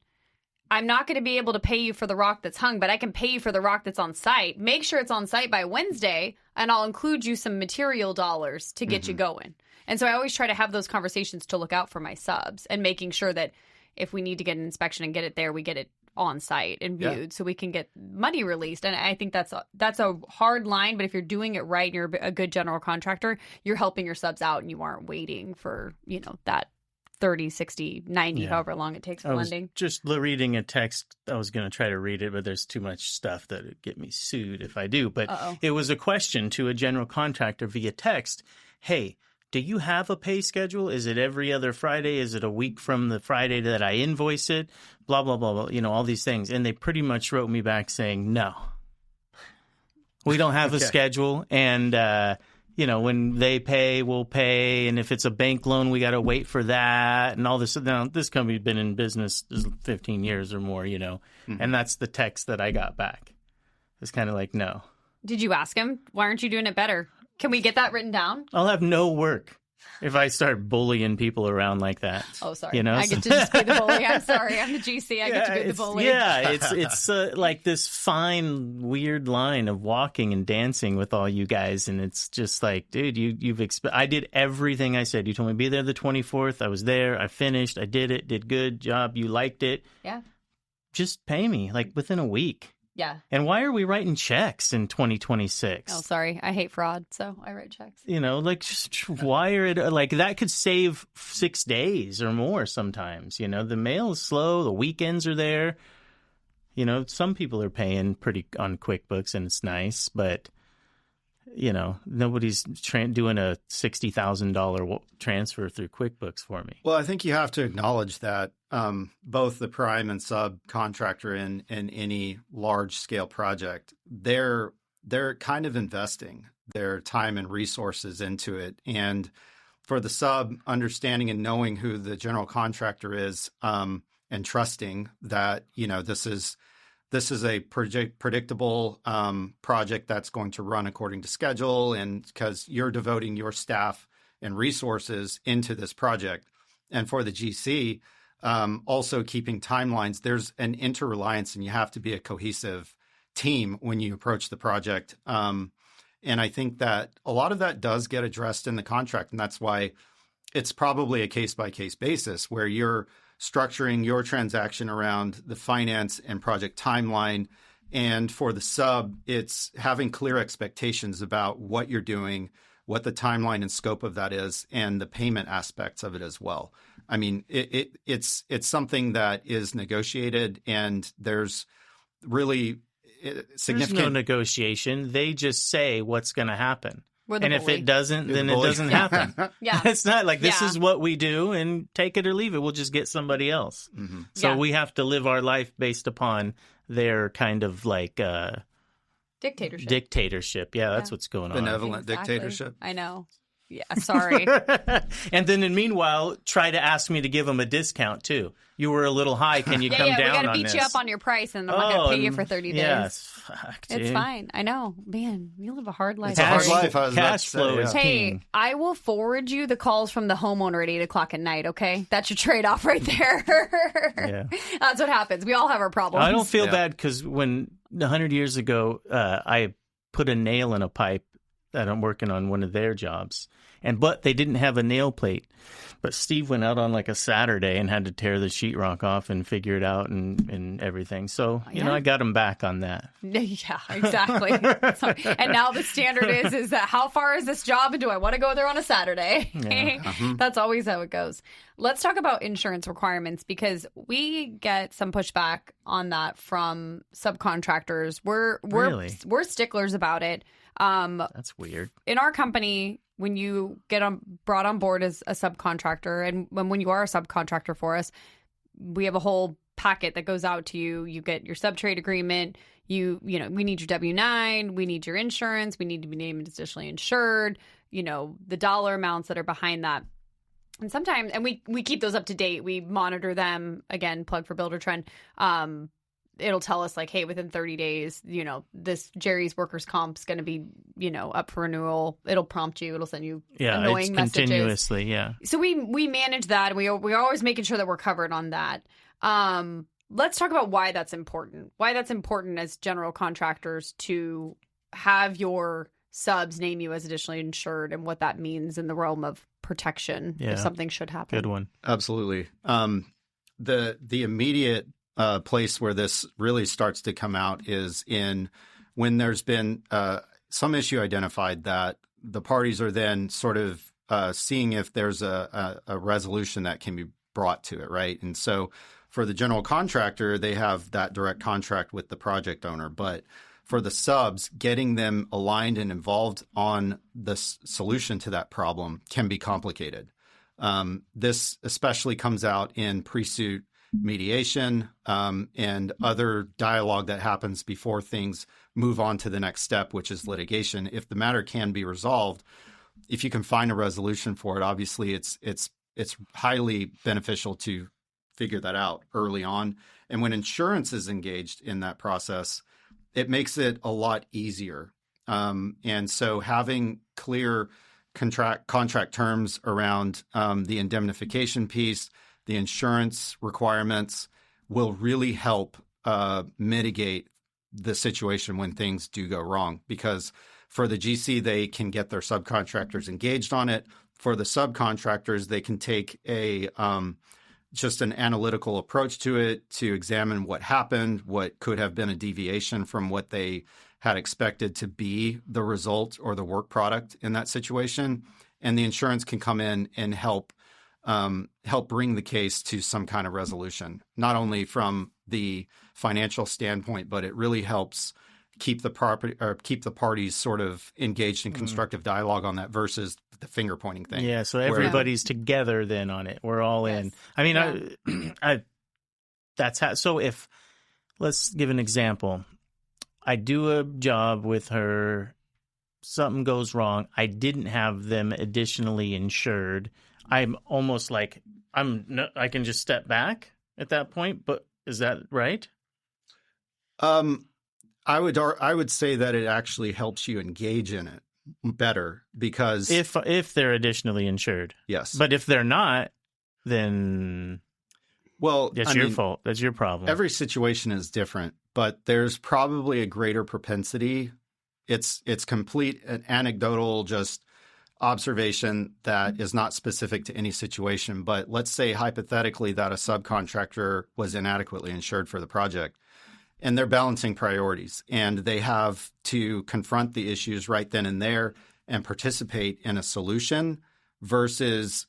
[SPEAKER 2] I'm not going to be able to pay you for the rock that's hung, but I can pay you for the rock that's on site. Make sure it's on site by Wednesday, and I'll include you some material dollars to get you going. And so I always try to have those conversations to look out for my subs and making sure that if we need to get an inspection and get it there, we get it on site and viewed so we can get money released. And I think that's a hard line, but if you're doing it right and you're a good general contractor, you're helping your subs out and you aren't waiting for, that 30, 60, 90, however long it takes for lending.
[SPEAKER 1] Just reading a text. I was going to try to read it, but there's too much stuff that would get me sued if I do. But It was a question to a general contractor via text. Hey, do you have a pay schedule? Is it every other Friday? Is it a week from the Friday that I invoice it? Blah, blah, blah, blah, all these things. And they pretty much wrote me back saying, no, we don't have a schedule. And, when they pay, we'll pay. And if it's a bank loan, we got to wait for that and all this. Now, this company's been in business 15 years or more, and that's the text that I got back. It's kind of like, no.
[SPEAKER 2] Did you ask him? Why aren't you doing it better? Can we get that written down?
[SPEAKER 1] I'll have no work if I start bullying people around like that.
[SPEAKER 2] Oh, sorry. I get to just be the bully. I'm sorry. I'm the GC. I get to be the bully.
[SPEAKER 1] Yeah, it's like this fine, weird line of walking and dancing with all you guys. And it's just like, dude, I did everything I said. You told me to be there the 24th. I was there. I finished. I did it. Did good job. You liked it.
[SPEAKER 2] Yeah. Just
[SPEAKER 1] pay me like within a week.
[SPEAKER 2] Yeah.
[SPEAKER 1] And why are we writing checks in 2026?
[SPEAKER 2] Oh, sorry. I hate fraud, so I write checks.
[SPEAKER 1] Just wire it. Like that could save 6 days or more sometimes. The mail is slow. The weekends are there. Some people are paying pretty on QuickBooks and it's nice, but nobody's doing a $60,000 transfer through QuickBooks for me.
[SPEAKER 3] Well, I think you have to acknowledge that both the prime and subcontractor in any large scale project, they're kind of investing their time and resources into it. And for the sub, understanding and knowing who the general contractor is, and trusting that, this is a predictable project that's going to run according to schedule, and because you're devoting your staff and resources into this project. And for the GC, also keeping timelines, there's an interreliance, and you have to be a cohesive team when you approach the project. And I think that a lot of that does get addressed in the contract, and that's why it's probably a case-by-case basis where you're structuring your transaction around the finance and project timeline. And for the sub, it's having clear expectations about what you're doing, what the timeline and scope of that is, and the payment aspects of it as well. I mean, it's something that is negotiated, and there's really significant.
[SPEAKER 1] There's no negotiation. They just say what's going to happen. And if it doesn't,
[SPEAKER 3] You're
[SPEAKER 1] then
[SPEAKER 3] the
[SPEAKER 1] it
[SPEAKER 3] bully.
[SPEAKER 1] doesn't happen.
[SPEAKER 2] Yeah.
[SPEAKER 1] It's not like this
[SPEAKER 2] Yeah.
[SPEAKER 1] is what we do and take it or leave it. We'll just get somebody else.
[SPEAKER 3] Mm-hmm.
[SPEAKER 1] So
[SPEAKER 2] Yeah.
[SPEAKER 1] we have to live our life based upon their kind of like
[SPEAKER 2] Dictatorship.
[SPEAKER 1] Yeah, that's what's going on.
[SPEAKER 3] Benevolent
[SPEAKER 2] Exactly.
[SPEAKER 3] dictatorship.
[SPEAKER 2] I know. Yeah, sorry.
[SPEAKER 1] And then meanwhile, try to ask me to give them a discount too. You were a little high. Can you come
[SPEAKER 2] We
[SPEAKER 1] down
[SPEAKER 2] got to
[SPEAKER 1] on
[SPEAKER 2] beat
[SPEAKER 1] this?
[SPEAKER 2] you up on your price, and I'm not going to pay you for 30 days.
[SPEAKER 1] Yes, fuck,
[SPEAKER 2] It's
[SPEAKER 1] dude.
[SPEAKER 2] fine. I know. Man, you live a hard life.
[SPEAKER 3] It's a hard
[SPEAKER 1] Cash-
[SPEAKER 3] life. I was about
[SPEAKER 1] cash
[SPEAKER 3] to say,
[SPEAKER 1] flow
[SPEAKER 3] yeah.
[SPEAKER 1] is
[SPEAKER 2] Hey,
[SPEAKER 1] king.
[SPEAKER 2] I will forward you the calls from the homeowner at 8 o'clock at night, okay? That's your trade-off right there.
[SPEAKER 1] Yeah.
[SPEAKER 2] That's what happens. We all have our problems.
[SPEAKER 1] I don't feel
[SPEAKER 3] Yeah.
[SPEAKER 1] bad because when 100 years ago, I put a nail in a pipe that I'm working on one of their jobs, but they didn't have a nail plate. But Steve went out on like a Saturday and had to tear the sheetrock off and figure it out and everything. So,
[SPEAKER 2] Yeah.
[SPEAKER 1] I got him back on that.
[SPEAKER 2] Yeah, exactly. And now the standard is that how far is this job and do I want to go there on a Saturday? That's always how it goes. Let's talk about insurance requirements because we get some pushback on that from subcontractors.
[SPEAKER 1] Really?
[SPEAKER 2] We're sticklers about it.
[SPEAKER 1] That's weird.
[SPEAKER 2] In our company, when you get brought on board as a subcontractor, and when you are a subcontractor for us, we have a whole packet that goes out to you. You get your sub-trade agreement. We need your W-9. We need your insurance. We need to be named as additionally insured. The dollar amounts that are behind that. And sometimes, and we keep those up to date. We monitor them. Again, plug for Builder Trend. It'll tell us like, hey, within 30 days, this Jerry's workers' comp's going to be, up for renewal. It'll prompt you. It'll send you annoying
[SPEAKER 1] it's
[SPEAKER 2] messages.
[SPEAKER 1] continuously, yeah.
[SPEAKER 2] So we manage that. We're always making sure that we're covered on that. Let's talk about why that's important. Why that's important as general contractors to have your subs name you as additionally insured and what that means in the realm of protection if something should happen.
[SPEAKER 1] Good one.
[SPEAKER 3] Absolutely. The immediate place where this really starts to come out is when there's been some issue identified that the parties are then sort of seeing if there's a resolution that can be brought to it, right? And so for the general contractor, they have that direct contract with the project owner. But for the subs, getting them aligned and involved on the solution to that problem can be complicated. This especially comes out in pre-suit mediation and other dialogue that happens before things move on to the next step, which is litigation. If the matter can be resolved, if you can find a resolution for it, obviously it's highly beneficial to figure that out early on. And when insurance is engaged in that process, it makes it a lot easier. And so having clear contract terms around the indemnification piece, the insurance requirements will really help mitigate the situation when things do go wrong. Because for the GC, they can get their subcontractors engaged on it. For the subcontractors, they can take just an analytical approach to it to examine what happened, what could have been a deviation from what they had expected to be the result or the work product in that situation. And the insurance can come in and help bring the case to some kind of resolution, not only from the financial standpoint, but it really helps keep the property or keep the parties sort of engaged in constructive dialogue on that versus the finger pointing thing.
[SPEAKER 1] Yeah, so everybody's together then on it. We're all in. I mean, that's how. So if let's give an example. I do a job with her. Something goes wrong. I didn't have them additionally insured. I'm almost like I can just step back at that point. But is that right?
[SPEAKER 3] I would say that it actually helps you engage in it better because
[SPEAKER 1] if they're additionally insured,
[SPEAKER 3] yes.
[SPEAKER 1] But if they're not, then that's your fault. That's your problem.
[SPEAKER 3] Every situation is different, but there's probably a greater propensity. It's complete an anecdotal just observation that is not specific to any situation. But let's say hypothetically that a subcontractor was inadequately insured for the project. And they're balancing priorities, and they have to confront the issues right then and there and participate in a solution versus,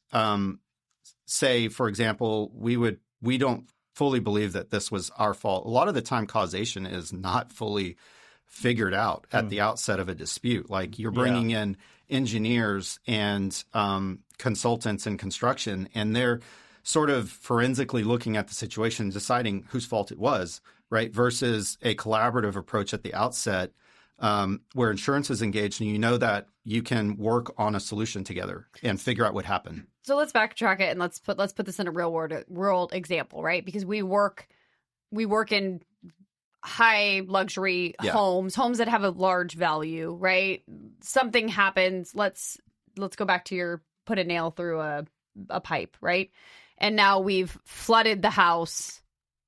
[SPEAKER 3] say, for example, we don't fully believe that this was our fault. A lot of the time causation is not fully figured out at the outset of a dispute. Like you're bringing in engineers and consultants in construction, and they're sort of forensically looking at the situation, deciding whose fault it was. Right, versus a collaborative approach at the outset where insurance is engaged and you know that you can work on a solution together and figure out what happened.
[SPEAKER 2] So let's backtrack it and let's put this in a real world example, right? Because we work in high luxury homes that have a large value, right? Something happens. Let's go back to your put a nail through a pipe, right? And now we've flooded the house.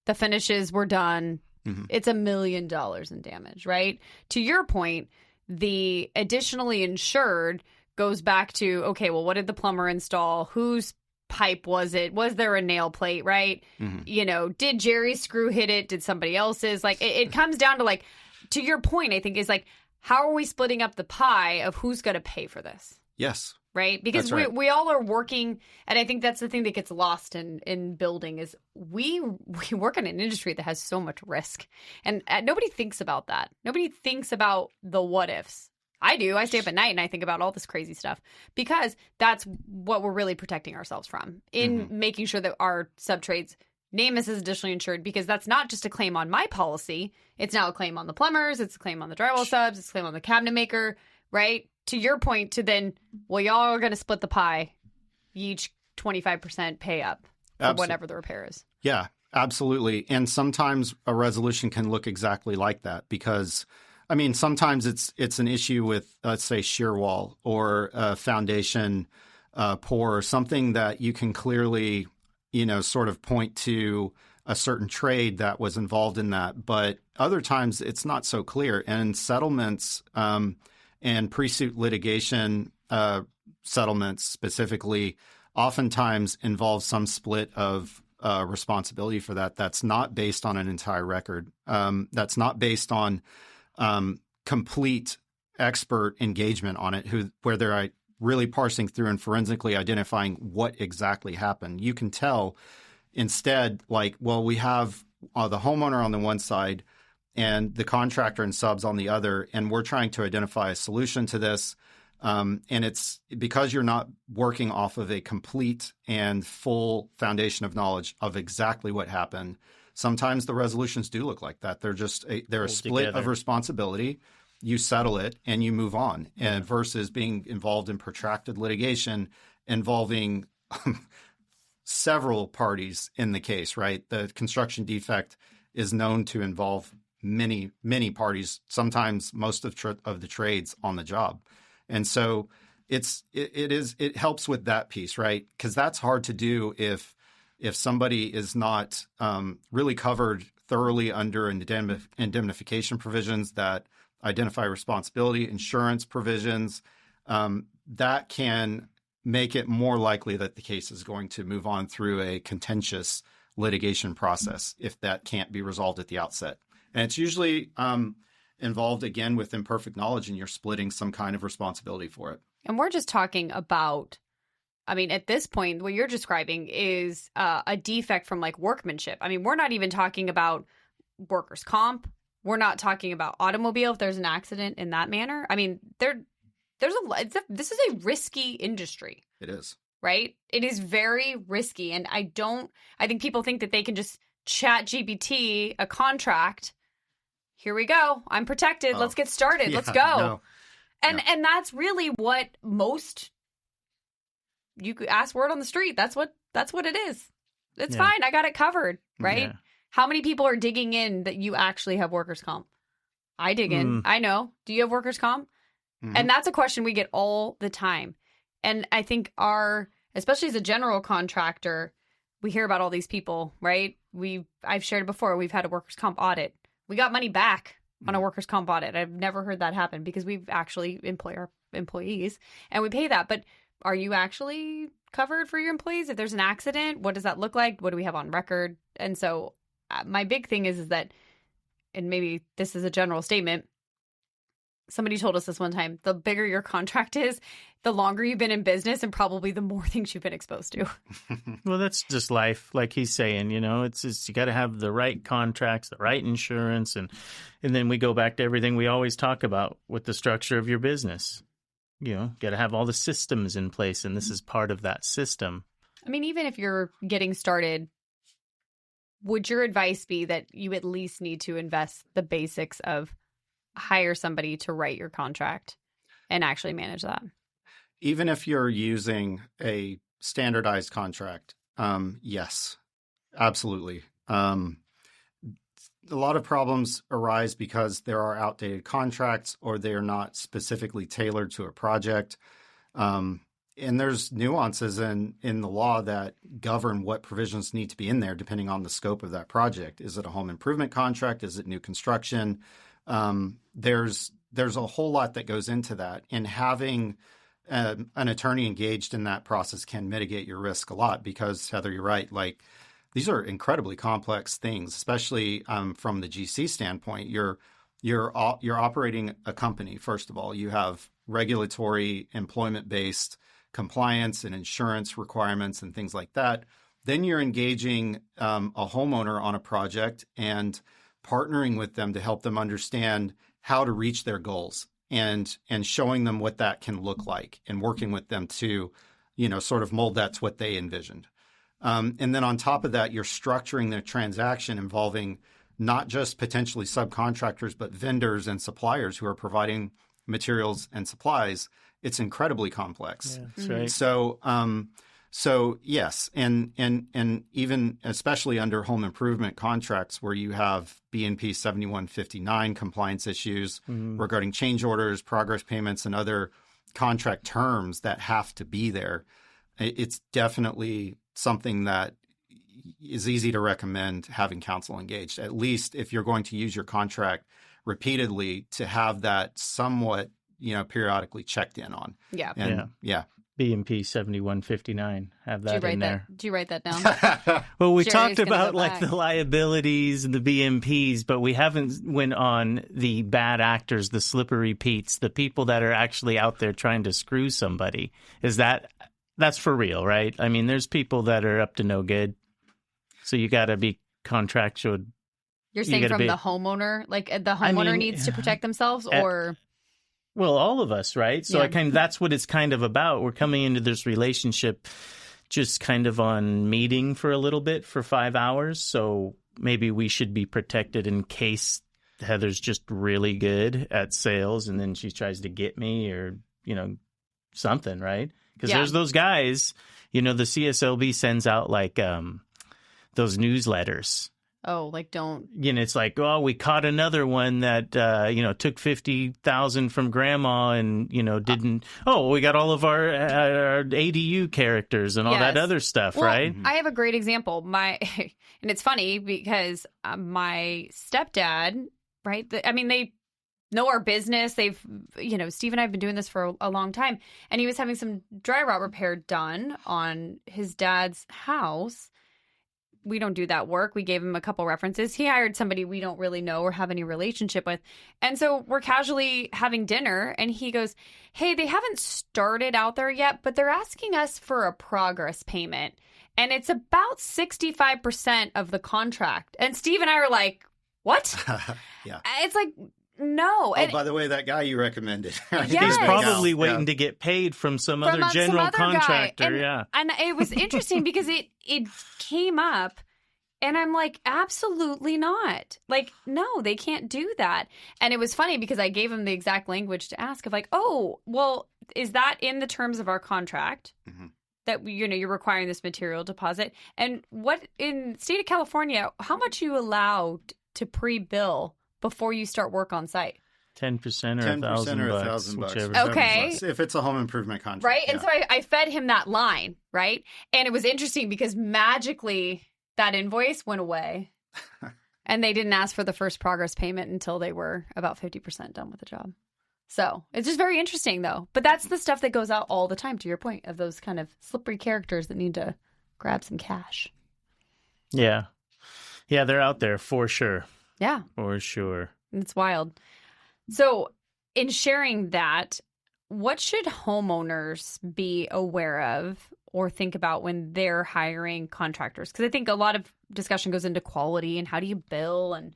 [SPEAKER 2] The finishes were done. Mm-hmm. It's $1 million in damage, right? To your point, the additionally insured goes back to, okay, well, what did the plumber install? Whose pipe was it? Was there a nail plate, right? Mm-hmm. Did Jerry's screw hit it? Did somebody else's? Like, it comes down to, like, to your point, I think, is like, how are we splitting up the pie of who's going to pay for this?
[SPEAKER 3] Yes.
[SPEAKER 2] Right? Because we all are working, and I think that's the thing that gets lost in building is we work in an industry that has so much risk. And nobody thinks about that. Nobody thinks about the what ifs. I do. I stay up at night and I think about all this crazy stuff because that's what we're really protecting ourselves from in making sure that our subtrades name us as additionally insured, because that's not just a claim on my policy. It's now a claim on the plumbers. It's a claim on the drywall subs. It's a claim on the cabinet maker, right? To your point, to then, well, y'all are going to split the pie, each 25% pay up for whatever the repair is.
[SPEAKER 3] Yeah, absolutely. And sometimes a resolution can look exactly like that because, I mean, sometimes it's an issue with, let's say, shear wall or a foundation pour or something that you can clearly, sort of point to a certain trade that was involved in that. But other times it's not so clear. And settlements and pre-suit litigation settlements specifically oftentimes involve some split of responsibility for that. That's not based on an entire record. That's not based on complete expert engagement on it, where they're really parsing through and forensically identifying what exactly happened. You can tell instead, like, well, we have the homeowner on the one side and the contractor and subs on the other, and we're trying to identify a solution to this. And it's because you're not working off of a complete and full foundation of knowledge of exactly what happened. Sometimes the resolutions do look like that. They're just they're a split of responsibility. You settle it and you move on, and versus being involved in protracted litigation involving several parties in the case. Right, the construction defect is known to involve many parties, sometimes most of the trades on the job. And so it helps with that piece, right? Because that's hard to do if somebody is not really covered thoroughly under indemnification provisions that identify responsibility, insurance provisions. That can make it more likely that the case is going to move on through a contentious litigation process if that can't be resolved at the outset. And it's usually involved, again, with imperfect knowledge, and you're splitting some kind of responsibility for it.
[SPEAKER 2] And we're just talking about, I mean, at this point, what you're describing is a defect from like workmanship. I mean, we're not even talking about workers' comp. We're not talking about automobile if there's an accident in that manner. I mean, this is a risky industry.
[SPEAKER 3] It is.
[SPEAKER 2] Right? It is very risky. And I think people think that they can just chat GPT a contract. Here we go. I'm protected. Let's get started. Let's go. And that's really what you could ask word on the street. That's what it is. It's fine. I got it covered. Right? Yeah. How many people are digging in that you actually have workers' comp? I dig in. I know. Do you have workers' comp? Mm-hmm. And that's a question we get all the time. And I think especially as a general contractor, we hear about all these people, right? I've shared it before. We've had a workers' comp audit. We got money back on a workers' comp audit. I've never heard that happen because we've actually employ our employees and we pay that. But are you actually covered for your employees? If there's an accident, what does that look like? What do we have on record? And so my big thing is that, and maybe this is a general statement, somebody told us this one time, the bigger your contract is, the longer you've been in business and probably the more things you've been exposed to.
[SPEAKER 1] Well, that's just life. Like he's saying, it's just, you got to have the right contracts, the right insurance. And then we go back to everything we always talk about with the structure of your business. Got to have all the systems in place. And this is part of that system.
[SPEAKER 2] I mean, even if you're getting started, would your advice be that you at least need to invest the basics of hire somebody to write your contract and actually manage that?
[SPEAKER 3] Even if you're using a standardized contract, yes, absolutely. A lot of problems arise because there are outdated contracts or they are not specifically tailored to a project. And there's nuances in the law that govern what provisions need to be in there depending on the scope of that project. Is it a home improvement contract? Is it new construction? There's a whole lot that goes into that, and having an attorney engaged in that process can mitigate your risk a lot because, Heather, you're right. Like, these are incredibly complex things, especially from the GC standpoint. You're operating a company. First of all, you have regulatory, employment-based compliance and insurance requirements and things like that. Then you're engaging a homeowner on a project and partnering with them to help them understand how to reach their goals and showing them what that can look like and working with them to, sort of mold that to what they envisioned. And then on top of that, you're structuring the transaction involving not just potentially subcontractors, but vendors and suppliers who are providing materials and supplies. It's incredibly complex.
[SPEAKER 1] Yeah, that's right.
[SPEAKER 3] So yes, and even especially under home improvement contracts where you have BNP 7159 compliance issues regarding change orders, progress payments, and other contract terms that have to be there, it's definitely something that is easy to recommend having counsel engaged, at least if you're going to use your contract repeatedly, to have that somewhat, periodically checked in on.
[SPEAKER 2] Yeah.
[SPEAKER 3] And, yeah.
[SPEAKER 1] BNP 7159. Have that in there.
[SPEAKER 2] Did you write that down?
[SPEAKER 1] Well, we talked about the liabilities and the BNPs, but we haven't went on the bad actors, the slippery Petes, the people that are actually out there trying to screw somebody. That's for real, right? I mean, there's people that are up to no good. So you got to be contractual.
[SPEAKER 2] You're saying from the homeowner, like the homeowner needs to protect themselves, or?
[SPEAKER 1] Well, all of us, right? So that's what it's kind of about. We're coming into this relationship just kind of on meeting for a little bit for 5 hours. So maybe we should be protected in case Heather's just really good at sales and then she tries to get me or, something, right? Because there's those guys, the CSLB sends out like those newsletters.
[SPEAKER 2] Oh, like don't.
[SPEAKER 1] It's like, oh, we caught another one that, took 50,000 from grandma and, didn't. Oh, we got all of our ADU characters and all that other stuff, right?
[SPEAKER 2] I have a great example. And it's funny because my stepdad, right? They know our business. They've, Steve and I have been doing this for a long time. And he was having some dry rot repair done on his dad's house. We don't do that work. We gave him a couple references. He hired somebody we don't really know or have any relationship with. And so we're casually having dinner and he goes, hey, they haven't started out there yet, but they're asking us for a progress payment. And it's about 65% of the contract. And Steve and I are like, what?
[SPEAKER 3] Yeah.
[SPEAKER 2] It's like, no.
[SPEAKER 3] Oh, by the way, that guy you recommended.
[SPEAKER 2] Yes.
[SPEAKER 1] He's probably
[SPEAKER 3] Yeah.
[SPEAKER 1] waiting to get paid from some
[SPEAKER 2] From
[SPEAKER 1] other general
[SPEAKER 2] some other guy.
[SPEAKER 1] contractor.
[SPEAKER 2] And it was interesting because it came up. And I'm like, absolutely not. Like, no, they can't do that. And it was funny because I gave him the exact language to ask of like, oh, well, is that in the terms of our contract that, you're requiring this material deposit? And what in the state of California, how much you allowed to pre-bill before you start work on site?
[SPEAKER 1] 10% or $1,000, whichever.
[SPEAKER 2] Okay.
[SPEAKER 3] If it's a home improvement contract.
[SPEAKER 2] Right.
[SPEAKER 3] Yeah.
[SPEAKER 2] And so I fed him that line. Right. And it was interesting because magically that invoice went away and they didn't ask for the first progress payment until they were about 50% done with the job. So it's just very interesting, though. But that's the stuff that goes out all the time, to your point, of those kind of slippery characters that need to grab some cash.
[SPEAKER 1] Yeah. Yeah, they're out there for sure.
[SPEAKER 2] Yeah.
[SPEAKER 1] For sure.
[SPEAKER 2] It's wild. So in sharing that, what should homeowners be aware of or think about when they're hiring contractors? Because I think a lot of discussion goes into quality and how do you bill and,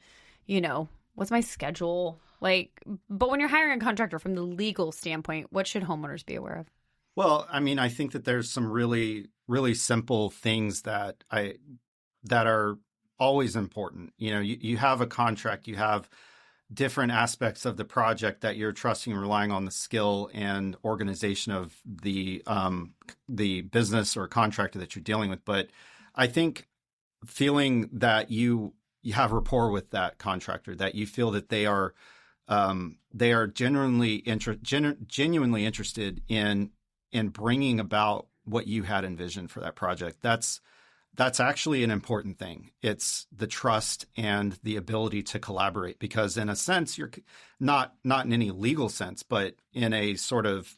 [SPEAKER 2] what's my schedule? But when you're hiring a contractor from the legal standpoint, what should homeowners be aware of?
[SPEAKER 3] Well, I mean, I think that there's some really, really simple things that are always important. You have a contract, you have different aspects of the project that you're trusting and relying on the skill and organization of the business or contractor that you're dealing with. But I think feeling that you have rapport with that contractor, that you feel that they are genuinely interested in bringing about what you had envisioned for that project. That's actually an important thing. It's the trust and the ability to collaborate, because in a sense, you're not in any legal sense, but in a sort of,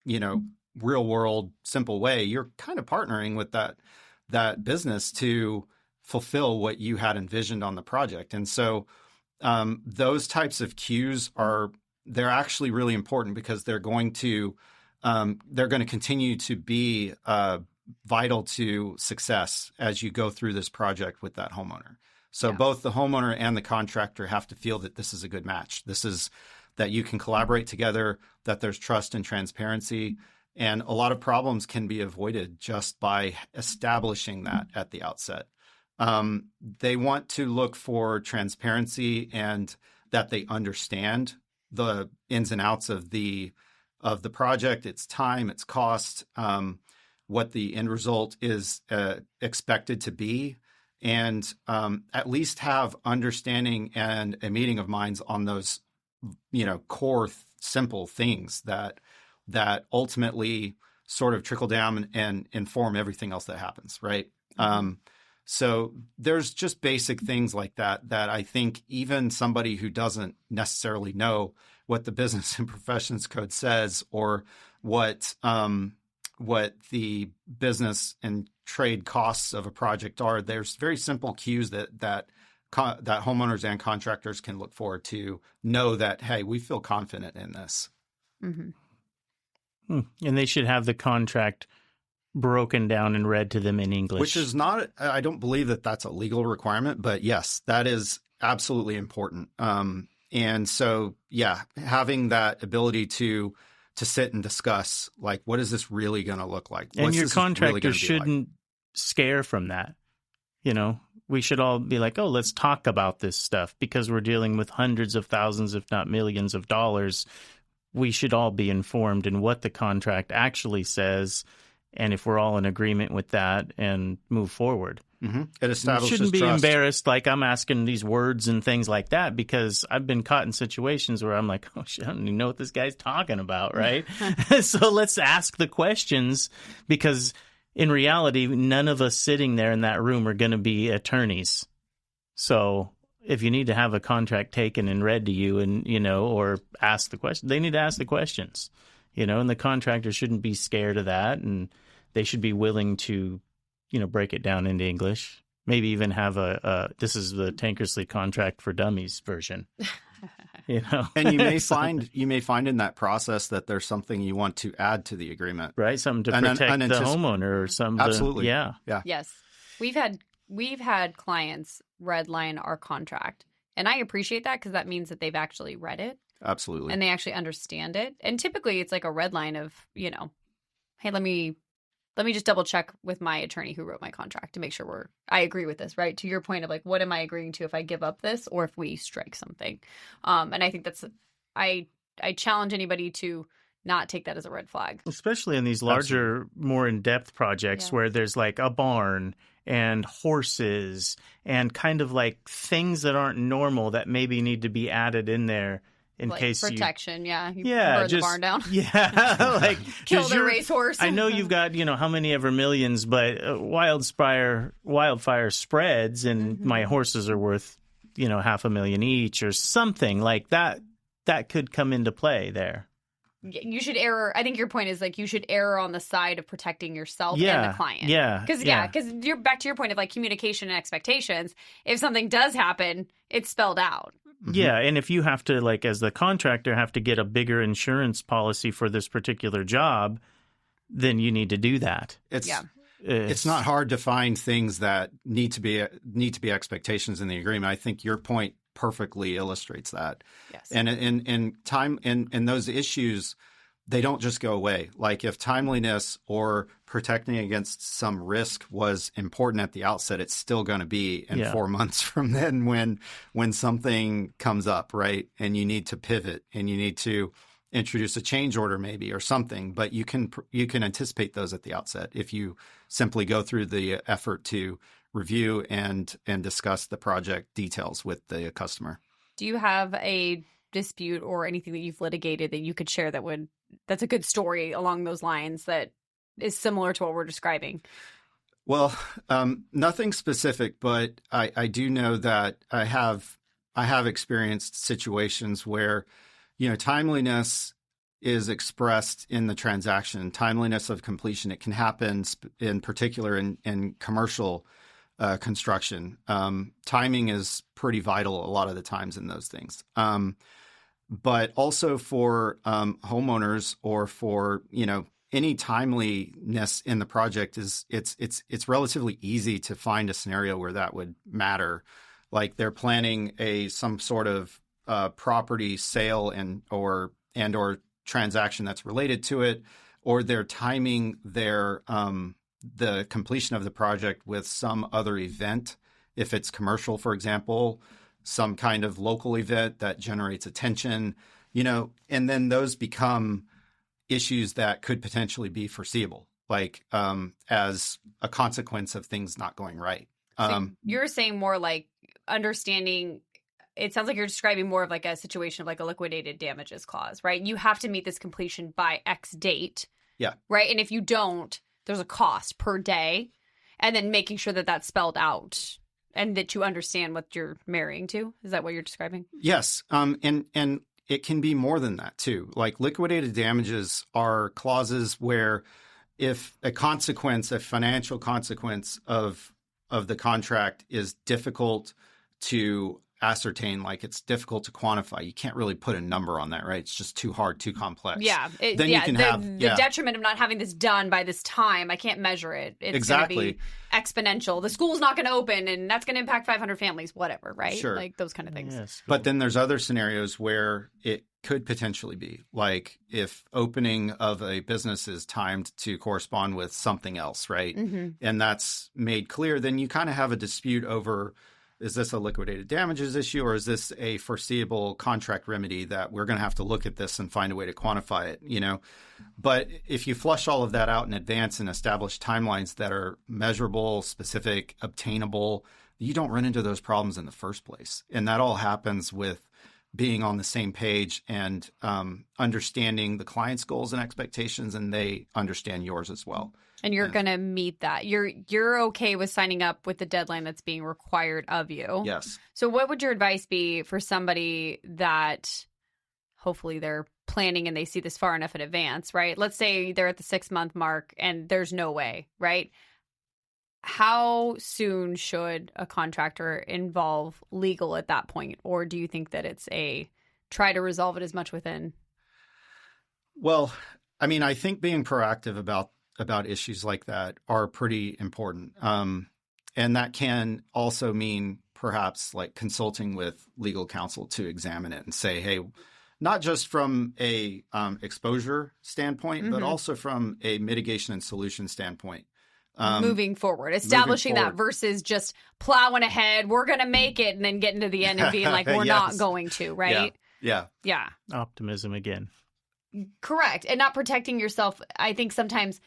[SPEAKER 3] real world, simple way, you're kind of partnering with that business to fulfill what you had envisioned on the project. And so those types of cues they're actually really important, because they're going to continue to be vital to success as you go through this project with that homeowner. So both the homeowner and the contractor have to feel that this is a good match. This is that you can collaborate together, that there's trust and transparency. And a lot of problems can be avoided just by establishing that at the outset. They want to look for transparency and that they understand the ins and outs of the project, its time, its cost, what the end result is expected to be, and at least have understanding and a meeting of minds on those, core simple things that ultimately sort of trickle down and inform everything else that happens, right? So there's just basic things like that I think even somebody who doesn't necessarily know what the Business and Professions Code says or what the business and trade costs of a project are, there's very simple cues that homeowners and contractors can look for to know that, hey, we feel confident in this.
[SPEAKER 1] Mm-hmm. And they should have the contract broken down and read to them in English.
[SPEAKER 3] Which is not, I don't believe that that's a legal requirement, but yes, that is absolutely important. And so, having that ability to sit and discuss, like, what is this really going to look like?
[SPEAKER 1] And your contractor shouldn't scare from that. We should all be like, oh, let's talk about this stuff, because we're dealing with hundreds of thousands, if not millions of dollars. We should all be informed in what the contract actually says, and if we're all in agreement with that, and move forward.
[SPEAKER 3] Mm-hmm. It establishes
[SPEAKER 1] You shouldn't be
[SPEAKER 3] trust.
[SPEAKER 1] embarrassed like I'm asking these words and things like that, because I've been caught in situations where I'm like, oh, shit, I don't even know what this guy's talking about, right? So let's ask the questions, because in reality, none of us sitting there in that room are going to be attorneys. So if you need to have a contract taken and read to you and, or ask the question, they need to ask the questions, and the contractor shouldn't be scared of that. And they should be willing to, break it down into English. Maybe even have this is the Tankersley contract for dummies version.
[SPEAKER 3] And you may find in that process that there's something you want to add to the agreement,
[SPEAKER 1] right? Something to protect the homeowner or something.
[SPEAKER 3] Absolutely,
[SPEAKER 1] yeah.
[SPEAKER 2] Yes, we've had clients redline our contract And I appreciate that because that means that they've actually read it.
[SPEAKER 3] Absolutely.
[SPEAKER 2] And they actually understand it. And typically it's like a red line of, hey, let me just double check with my attorney who wrote my contract to make sure I agree with this, right? To your point of like, what am I agreeing to if I give up this or if we strike something? And I think I challenge anybody to not take that as a red flag.
[SPEAKER 1] Especially in these larger, more in-depth projects where there's like a barn and horses and kind of like things that aren't normal that maybe need to be added in there in
[SPEAKER 2] like
[SPEAKER 1] case
[SPEAKER 2] protection. You burn the barn down.
[SPEAKER 1] Yeah. Like
[SPEAKER 2] kill the racehorse.
[SPEAKER 1] I know you've got, how many ever millions, but wildfire spreads and my horses are worth, $500,000 each or something like that. That could come into play there.
[SPEAKER 2] You should err. I think your point is like you should err on the side of protecting yourself and the client. Because you're back to your point of like communication and expectations. If something does happen, it's spelled out.
[SPEAKER 1] Yeah, and if you have to, like as the contractor, have to get a bigger insurance policy for this particular job, then you need to do that.
[SPEAKER 3] It's not hard to find things that need to be expectations in the agreement. I think your point perfectly illustrates that.
[SPEAKER 2] Yes.
[SPEAKER 3] And in time and those issues, they don't just go away. Like if timeliness or protecting against some risk was important at the outset, it's still going to be in 4 months from then when something comes up, right? And you need to pivot and you need to introduce a change order maybe or something. But you can anticipate those at the outset if you simply go through the effort to review and discuss the project details with the customer.
[SPEAKER 2] Do you have a dispute or anything that you've litigated that you could share that's a good story along those lines that is similar to what we're describing?
[SPEAKER 3] Well, nothing specific, but I do know that I have experienced situations where, timeliness is expressed in the transaction, timeliness of completion. It can happen in particular in commercial construction. Timing is pretty vital a lot of the times in those things. But also for homeowners or for, any timeliness in the project it's relatively easy to find a scenario where that would matter. Like they're planning some sort of property sale and or transaction that's related to it, or they're timing the completion of the project with some other event. If it's commercial, for example, some kind of local event that generates attention, and then those become issues that could potentially be foreseeable, like as a consequence of things not going right.
[SPEAKER 2] So you're saying more like understanding. It sounds like you're describing more of like a situation of like a liquidated damages clause, right? You have to meet this completion by X date.
[SPEAKER 3] Yeah.
[SPEAKER 2] Right. And if you don't, there's a cost per day, and then making sure that that's spelled out and that you understand what you're marrying to. Is that what you're describing?
[SPEAKER 3] Yes. And it can be more than that too. Like liquidated damages are clauses where if a financial consequence of the contract is difficult to ascertain, like it's difficult to quantify. You can't really put a number on that, right? It's just too hard, too complex.
[SPEAKER 2] Yeah.
[SPEAKER 3] Then you can
[SPEAKER 2] the detriment of not having this done by this time, I can't measure it. It's going to be exponential. The school's not going to open and that's going to impact 500 families, whatever, right?
[SPEAKER 3] Sure.
[SPEAKER 2] Like those kind of things.
[SPEAKER 1] Yes.
[SPEAKER 3] But then there's other scenarios where it could potentially be like if opening of a business is timed to correspond with something else, right?
[SPEAKER 2] Mm-hmm.
[SPEAKER 3] And that's made clear, then you kind of have a dispute over, is this a liquidated damages issue or is this a foreseeable contract remedy that we're going to have to look at this and find a way to quantify it, But if you flush all of that out in advance and establish timelines that are measurable, specific, obtainable, you don't run into those problems in the first place. And that all happens with being on the same page and understanding the client's goals and expectations, and they understand yours as well.
[SPEAKER 2] And you're going to meet that. You're okay with signing up with the deadline that's being required of you.
[SPEAKER 3] Yes.
[SPEAKER 2] So what would your advice be for somebody that hopefully they're planning and they see this far enough in advance, right? Let's say they're at the 6-month mark and there's no way, right? How soon should a contractor involve legal at that point? Or do you think that it's try to resolve it as much within?
[SPEAKER 3] Well, I mean, I think being proactive about issues like that are pretty important. And that can also mean perhaps like consulting with legal counsel to examine it and say, hey, not just from a exposure standpoint, but also from a mitigation and solution standpoint.
[SPEAKER 2] Moving forward, establishing that versus just plowing ahead. We're going to make it, and then getting to the end and being like, we're not going to, right?
[SPEAKER 3] Yeah.
[SPEAKER 1] Optimism again.
[SPEAKER 2] Correct. And not protecting yourself. I think sometimes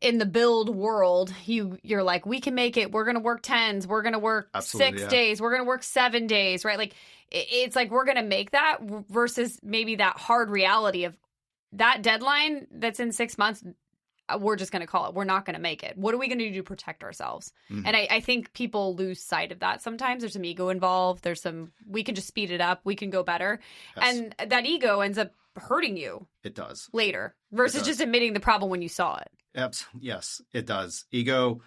[SPEAKER 2] in the build world, you're like, we can make it. We're going to work 10s. We're going to work 6 days. We're going to work 7 days, right? Like, it's like we're going to make that versus maybe that hard reality of that deadline that's in 6 months. We're just going to call it. We're not going to make it. What are we going to do to protect ourselves? And I think people lose sight of that sometimes. There's some ego involved. We can just speed it up. We can go better. Yes. And that ego ends up hurting you.
[SPEAKER 3] It does.
[SPEAKER 2] Later versus just admitting the problem when you saw it.
[SPEAKER 3] Yes, it does. Ego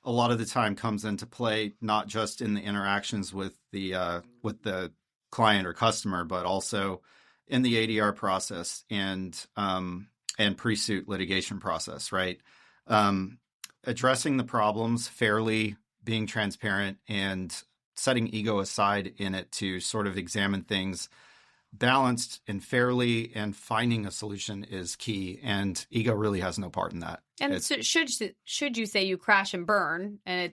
[SPEAKER 3] a lot of the time comes into play, not just in the interactions with the client or customer, but also in the ADR process and pre-suit litigation process, right? Addressing the problems fairly, being transparent, and setting ego aside in it to sort of examine things balanced and fairly, and finding a solution is key. And ego really has no part in that.
[SPEAKER 2] And so should you say you crash and burn, and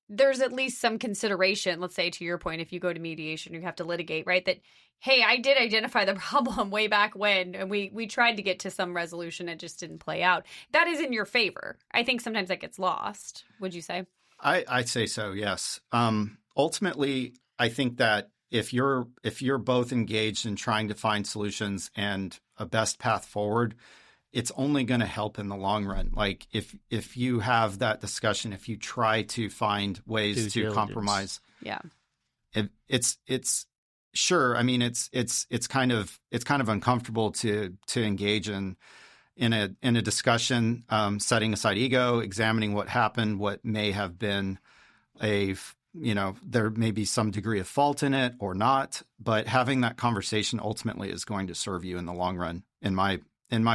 [SPEAKER 2] there's at least some consideration, let's say to your point, if you go to mediation, you have to litigate, right? That, hey, I did identify the problem way back when, and we tried to get to some resolution. It just didn't play out. That is in your favor. I think sometimes that gets lost. Would you say?
[SPEAKER 3] I'd say so, yes. Ultimately, I think that if you're both engaged in trying to find solutions and a best path forward, it's only going to help in the long run. Like if you have that discussion, if you try to find ways to compromise, it's sure. I mean, it's kind of uncomfortable to engage in a discussion, setting aside ego, examining what happened, what may have been there may be some degree of fault in it or not, but having that conversation ultimately is going to serve you in the long run, in my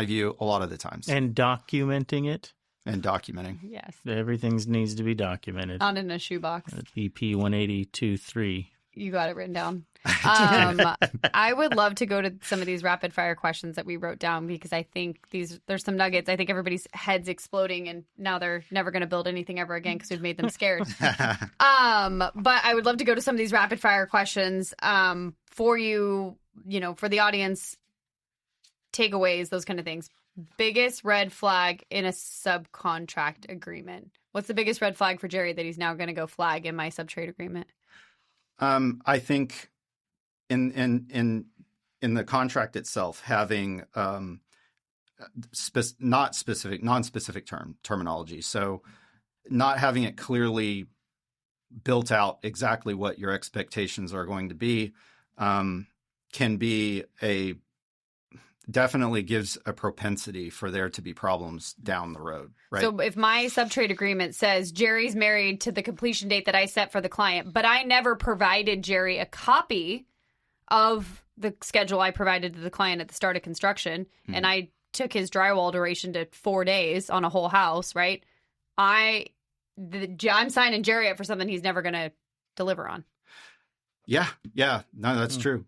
[SPEAKER 3] view, a lot of the times.
[SPEAKER 1] And documenting it.
[SPEAKER 3] And documenting.
[SPEAKER 2] Yes.
[SPEAKER 1] Everything needs to be documented.
[SPEAKER 2] Not in a shoebox.
[SPEAKER 1] BP 182.3.
[SPEAKER 2] You got it written down. I would love to go to some of these rapid fire questions that we wrote down, because I think there's some nuggets. I think everybody's head's exploding, and now they're never going to build anything ever again because we've made them scared. But I would love to go to some of these rapid fire questions for you, for the audience, takeaways, those kind of things. Biggest red flag in a subcontract agreement. What's the biggest red flag for Jerry that he's now going to go flag in my subtrade agreement?
[SPEAKER 3] I think in the contract itself, having non-specific terminology. So not having it clearly built out exactly what your expectations are going to be can be definitely gives a propensity for there to be problems down the road, right?
[SPEAKER 2] So if my subtrade agreement says Jerry's married to the completion date that I set for the client, but I never provided Jerry a copy of the schedule I provided to the client at the start of construction, and I took his drywall duration to 4 days on a whole house, right? I'm signing Jerry up for something he's never going to deliver on.
[SPEAKER 3] Yeah. No, that's true.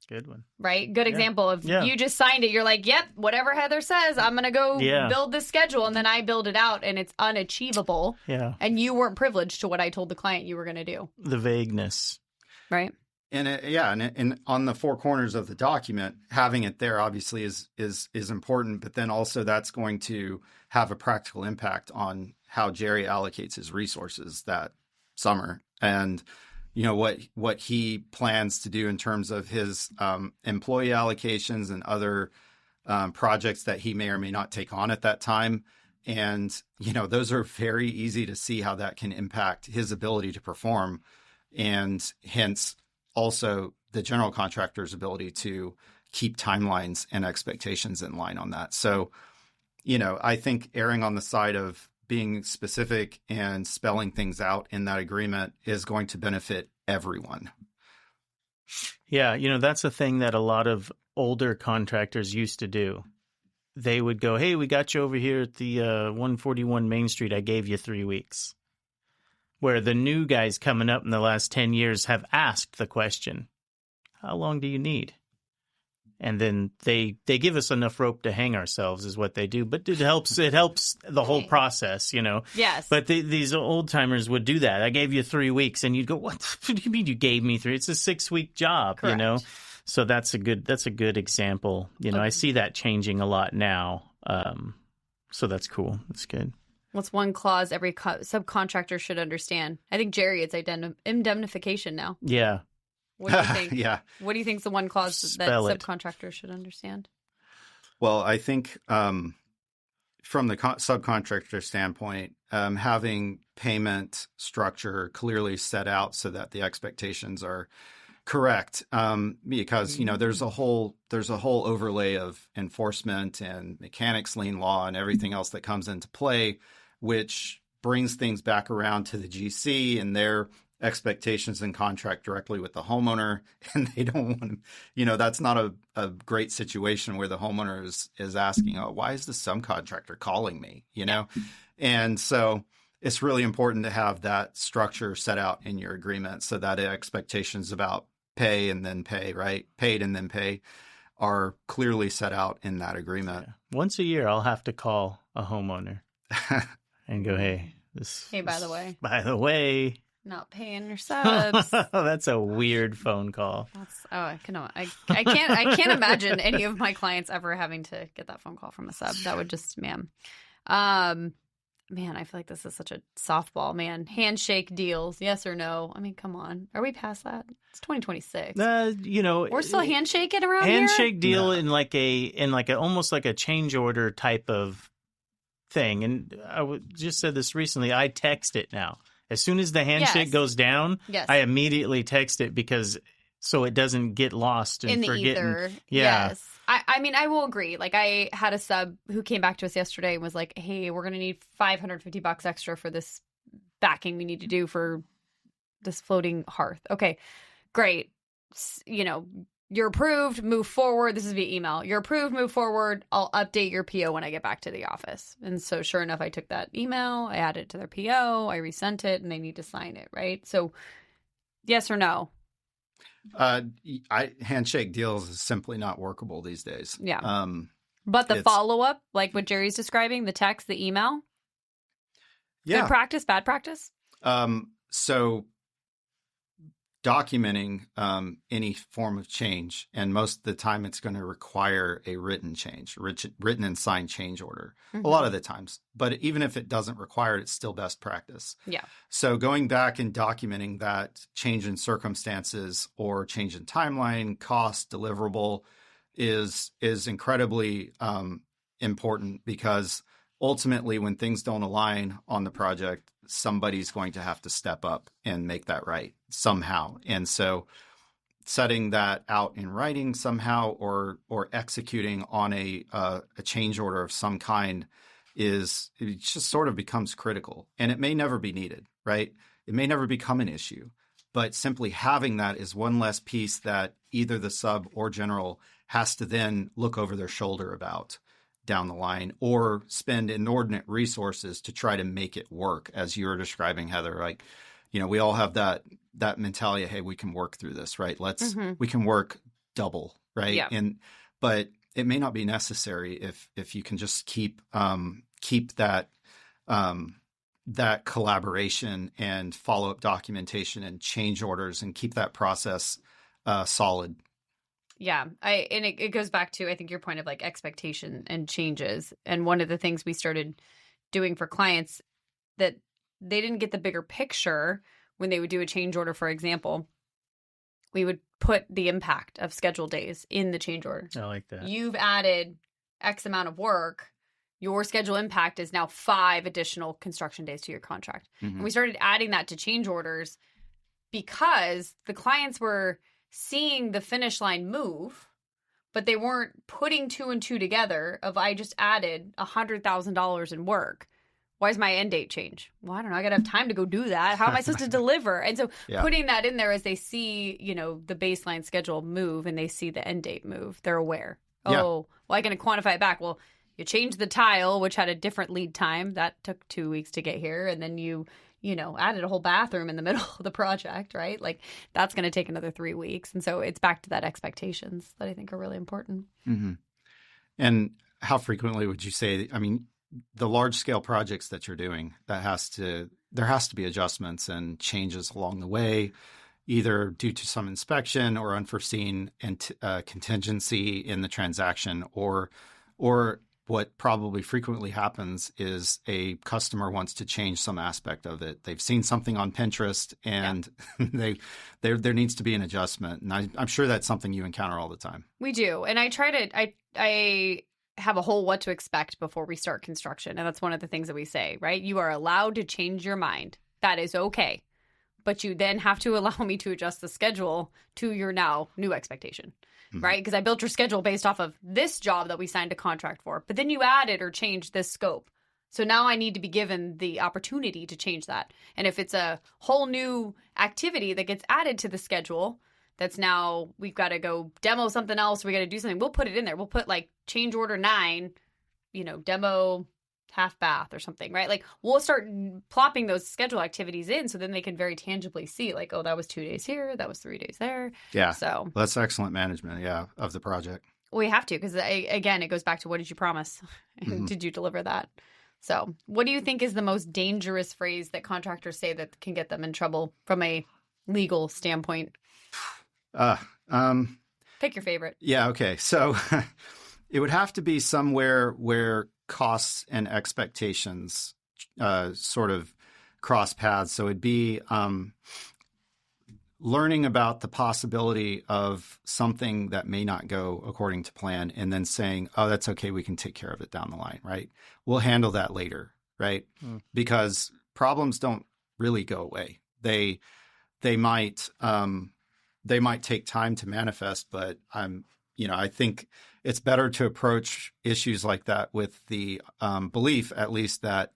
[SPEAKER 1] Good one.
[SPEAKER 2] Right? Good example of you just signed it. You're like, yep, whatever Heather says, I'm going to go build this schedule. And then I build it out and it's unachievable.
[SPEAKER 1] Yeah.
[SPEAKER 2] And you weren't privileged to what I told the client you were going to do.
[SPEAKER 1] The vagueness.
[SPEAKER 2] Right.
[SPEAKER 3] And and on the four corners of the document, having it there obviously is important, but then also that's going to have a practical impact on how Jerry allocates his resources that summer. And what he plans to do in terms of his employee allocations and other projects that he may or may not take on at that time. And, those are very easy to see how that can impact his ability to perform, and hence also the general contractor's ability to keep timelines and expectations in line on that. So, I think erring on the side of being specific and spelling things out in that agreement is going to benefit everyone.
[SPEAKER 1] Yeah, that's a thing that a lot of older contractors used to do. They would go, hey, we got you over here at the 141 Main Street. I gave you 3 weeks. where the new guys coming up in the last 10 years have asked the question, how long do you need? And then they give us enough rope to hang ourselves is what they do. But it helps the whole process, you know.
[SPEAKER 2] Yes.
[SPEAKER 1] But these old timers would do that. I gave you 3 weeks, and you'd go, what do you mean you gave me 3? It's a 6-week job,
[SPEAKER 2] Correct.
[SPEAKER 1] you know. So that's a good example. You know, I see that changing a lot now. So that's cool. That's good.
[SPEAKER 2] What's one clause every subcontractor should understand? I think, Jerry, it's indemnification now.
[SPEAKER 1] Yeah.
[SPEAKER 2] What do you think?
[SPEAKER 3] Yeah.
[SPEAKER 2] What do you think is the one clause that subcontractors should understand?
[SPEAKER 3] Well, I think from the subcontractor standpoint, having payment structure clearly set out so that the expectations are correct, because you know there's a whole overlay of enforcement and mechanics lien law and everything else that comes into play, which brings things back around to the GC and their expectations and contract directly with the homeowner, and they don't want to, you know, that's not a great situation where the homeowner is asking, oh, why is the subcontractor calling me, you know? And so it's really important to have that structure set out in your agreement so that expectations about pay and then pay, right? Paid and then pay are clearly set out in that agreement.
[SPEAKER 1] Yeah. Once a year, I'll have to call a homeowner and go, hey,
[SPEAKER 2] by the way, not paying your subs.
[SPEAKER 1] That's a weird phone call.
[SPEAKER 2] I can't imagine any of my clients ever having to get that phone call from a sub. That would just, man, I feel like this is such a softball, man. Handshake deals, yes or no? I mean, come on, are we past that? It's 2026.
[SPEAKER 1] You know,
[SPEAKER 2] we're still handshaking around here.
[SPEAKER 1] Handshake deal in like a almost like a change order type of thing. And I just said this recently. I text it now. As soon as the handshake goes down, I immediately text it so it doesn't get lost
[SPEAKER 2] in the ether.
[SPEAKER 1] Yeah.
[SPEAKER 2] Yes. I mean, I will agree. Like, I had a sub who came back to us yesterday and was like, hey, we're going to need $550 extra for this backing we need to do for this floating hearth. Okay, great. You know, you're approved, move forward. This is via email. You're approved, move forward. I'll update your PO when I get back to the office. And so sure enough, I took that email, I added it to their PO, I resent it, and they need to sign it, right? So yes or no?
[SPEAKER 3] Handshake deals is simply not workable these days.
[SPEAKER 2] Yeah. But the follow-up, like what Jerry's describing, the text, the email? Yeah. Good practice, bad practice?
[SPEAKER 3] So documenting any form of change, and most of the time it's going to require a written and signed change order, a lot of the times. But even if it doesn't require it, it's still best practice.
[SPEAKER 2] Yeah.
[SPEAKER 3] So going back and documenting that change in circumstances or change in timeline, cost, deliverable is incredibly important, because ultimately when things don't align on the project, somebody's going to have to step up and make that right somehow. And so setting that out in writing somehow or executing on a change order of some kind it just sort of becomes critical. And it may never be needed, right? It may never become an issue. But simply having that is one less piece that either the sub or general has to then look over their shoulder about down the line, or spend inordinate resources to try to make it work, as you were describing, Heather. Like, you know, we all have that mentality of, hey, we can work through this, right? We can work double, right?
[SPEAKER 2] Yeah.
[SPEAKER 3] But it may not be necessary if you can just keep that collaboration and follow-up documentation and change orders and keep that process solid.
[SPEAKER 2] Yeah. It goes back to, I think, your point of like expectation and changes. And one of the things we started doing for clients that they didn't get the bigger picture when they would do a change order, for example, we would put the impact of scheduled days in the change order.
[SPEAKER 1] I like that.
[SPEAKER 2] You've added X amount of work. Your schedule impact is now 5 additional construction days to your contract. And we started adding that to change orders because the clients were seeing the finish line move, but they weren't putting 2 and 2 together of, I just added $100,000 in work. Why does my end date change? Well, I don't know. I got to have time to go do that. How am I supposed to deliver? And so putting that in there as they see, you know, the baseline schedule move and they see the end date move, they're aware. Oh, well, I can quantify it back. Well, you changed the tile, which had a different lead time. That took 2 weeks to get here. And then you added a whole bathroom in the middle of the project, right? Like that's going to take another 3 weeks. And so it's back to that expectations that I think are really important.
[SPEAKER 3] Mm-hmm. And how frequently would you say, I mean, the large scale projects that you're doing, there has to be adjustments and changes along the way, either due to some inspection or unforeseen contingency in the transaction, or what probably frequently happens is a customer wants to change some aspect of it. They've seen something on Pinterest and there needs to be an adjustment. And I'm sure that's something you encounter all the time.
[SPEAKER 2] We do. And I have a whole what to expect before we start construction. And that's one of the things that we say, right? You are allowed to change your mind. That is okay. But you then have to allow me to adjust the schedule to your now new expectation. Right? Because I built your schedule based off of this job that we signed a contract for. But then you added or changed this scope. So now I need to be given the opportunity to change that. And if it's a whole new activity that gets added to the schedule, that's now we've got to go demo something else. We got to do something. We'll put it in there. We'll put like change order 9, demo half bath or something, right? Like we'll start plopping those schedule activities in so then they can very tangibly see like, oh, that was 2 days here. That was 3 days there.
[SPEAKER 3] Yeah.
[SPEAKER 2] So
[SPEAKER 3] well, that's excellent management. Yeah. Of the project.
[SPEAKER 2] We have to, because again, it goes back to what did you promise? And did you deliver that? So what do you think is the most dangerous phrase that contractors say that can get them in trouble from a legal standpoint? Pick your favorite.
[SPEAKER 3] Yeah. Okay. So it would have to be somewhere where costs and expectations sort of cross paths. So it'd be learning about the possibility of something that may not go according to plan and then saying, oh, that's okay. We can take care of it down the line, right? We'll handle that later, right? Because problems don't really go away. They might take time to manifest, but I think it's better to approach issues like that with the belief, at least, that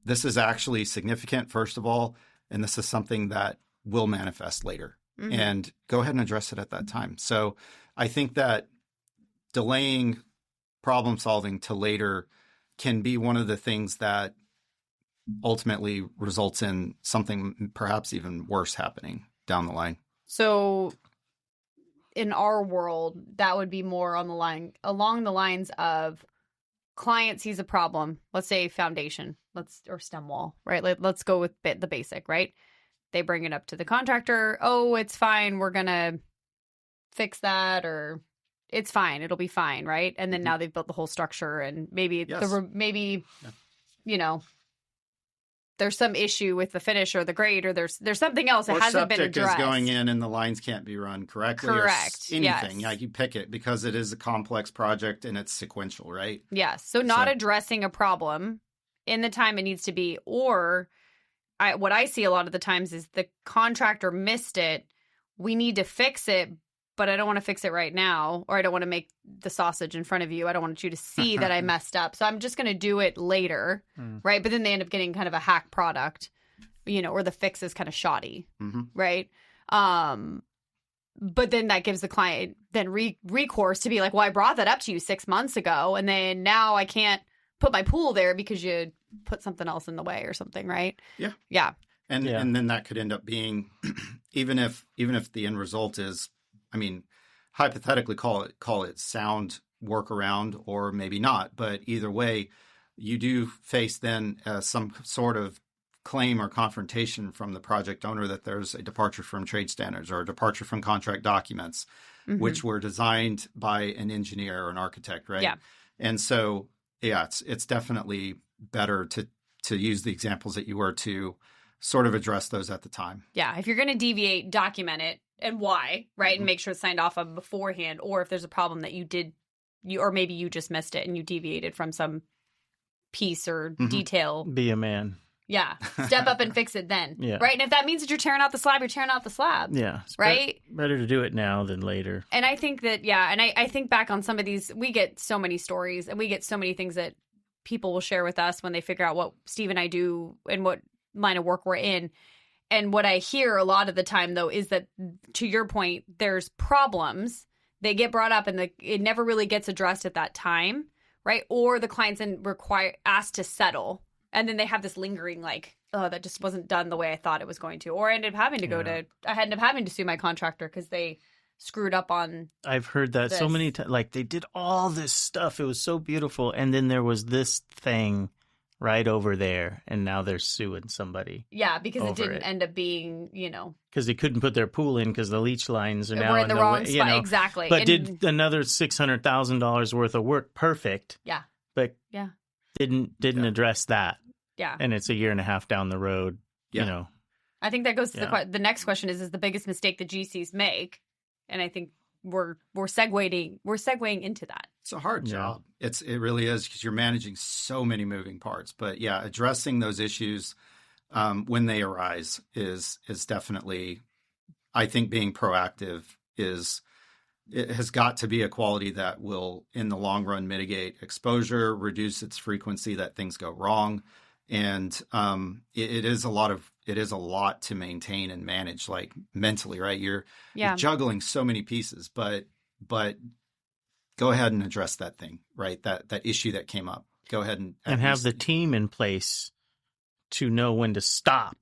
[SPEAKER 3] this is actually significant, first of all, and this is something that will manifest later. And go ahead and address it at that time. So I think that delaying problem solving to later can be one of the things that ultimately results in something perhaps even worse happening down the line. So
[SPEAKER 2] in our world, that would be more along the lines of client sees a problem, let's say foundation, or stem wall, right? Let's go with the basic, right? They bring it up to the contractor. Oh, it's fine. We're going to fix that, or it's fine. It'll be fine, right? And then now they've built the whole structure, and maybe there's some issue with the finish or the grade, or there's something else that hasn't been addressed.
[SPEAKER 3] Or septic is going in and the lines can't be run correctly.
[SPEAKER 2] Correct.
[SPEAKER 3] Or anything. Yes. You pick it because it is a complex project and it's sequential, right?
[SPEAKER 2] Yes. So not addressing a problem in the time it needs to be, or what I see a lot of the times is the contractor missed it. We need to fix it, but I don't want to fix it right now, or I don't want to make the sausage in front of you. I don't want you to see that I messed up. So I'm just going to do it later, right? But then they end up getting kind of a hack product, or the fix is kind of shoddy, right? But then that gives the client then recourse to be like, well, I brought that up to you 6 months ago, and then now I can't put my pool there because you put something else in the way or something, right?
[SPEAKER 3] Yeah.
[SPEAKER 2] Yeah.
[SPEAKER 3] And then that could end up being, even if the end result is, hypothetically call it sound workaround, or maybe not, but either way, you do face then some sort of claim or confrontation from the project owner that there's a departure from trade standards or a departure from contract documents, which were designed by an engineer or an architect, right?
[SPEAKER 2] Yeah.
[SPEAKER 3] And so, it's definitely better to use the examples that you were to sort of address those at the time.
[SPEAKER 2] Yeah. If you're going to deviate, document it and why, right? And make sure it's signed off of beforehand. Or if there's a problem that or maybe you just missed it and you deviated from some piece or detail.
[SPEAKER 1] Be a man.
[SPEAKER 2] Yeah. Step up and fix it then.
[SPEAKER 1] Yeah.
[SPEAKER 2] Right. And if that means that you're tearing out the slab, you're tearing out the slab.
[SPEAKER 1] Yeah.
[SPEAKER 2] Right.
[SPEAKER 1] Better to do it now than later.
[SPEAKER 2] And I think that, and I think back on some of these, we get so many stories and we get so many things that people will share with us when they figure out what Steve and I do and what line of work we're in. And what I hear a lot of the time, though, is that, to your point, there's problems. They get brought up and it never really gets addressed at that time, right? Or the client's asked to settle, And then they have this lingering like, oh, that just wasn't done the way I thought it was going to. Or I ended up having to I ended up having to sue my contractor because they screwed up on
[SPEAKER 1] I've heard that so many times. Like, they did all this stuff. It was so beautiful. And then there was this thing right over there, and now they're suing somebody.
[SPEAKER 2] Yeah, because it didn't end up being,
[SPEAKER 1] because they couldn't put their pool in because the leach lines are now
[SPEAKER 2] in the wrong spot. Exactly.
[SPEAKER 1] But did another $600,000 worth of work perfect.
[SPEAKER 2] Yeah.
[SPEAKER 1] But didn't address that.
[SPEAKER 2] Yeah.
[SPEAKER 1] And it's a year and a half down the road.
[SPEAKER 2] I think that goes to the next question is the biggest mistake that GCs make, and I think we're segueing into that.
[SPEAKER 3] It's a hard job. It really is, because you're managing so many moving parts. But addressing those issues when they arise is definitely, I think, being proactive it has got to be a quality that will, in the long run, mitigate exposure, reduce its frequency that things go wrong, and it is a lot to maintain and manage, like, mentally, right? You're juggling so many pieces, but go ahead and address that thing, right? That issue that came up. Go ahead and
[SPEAKER 1] have the team in place to know when to stop.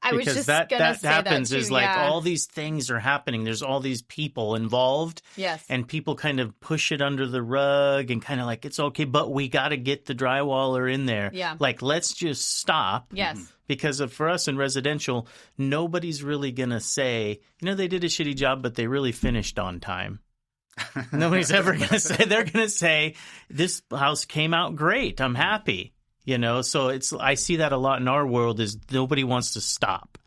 [SPEAKER 2] I was just going to say that
[SPEAKER 1] happens
[SPEAKER 2] too,
[SPEAKER 1] is like all these things are happening. There's all these people involved.
[SPEAKER 2] Yes.
[SPEAKER 1] And people kind of push it under the rug and kind of like, it's okay, but we got to get the drywaller in there.
[SPEAKER 2] Yeah.
[SPEAKER 1] Like, let's just stop.
[SPEAKER 2] Yes.
[SPEAKER 1] Because for us in residential, nobody's really going to say, they did a shitty job, but they really finished on time. Nobody's ever going to say. They're going to say, this house came out great. I'm happy. So I see that a lot in our world is nobody wants to stop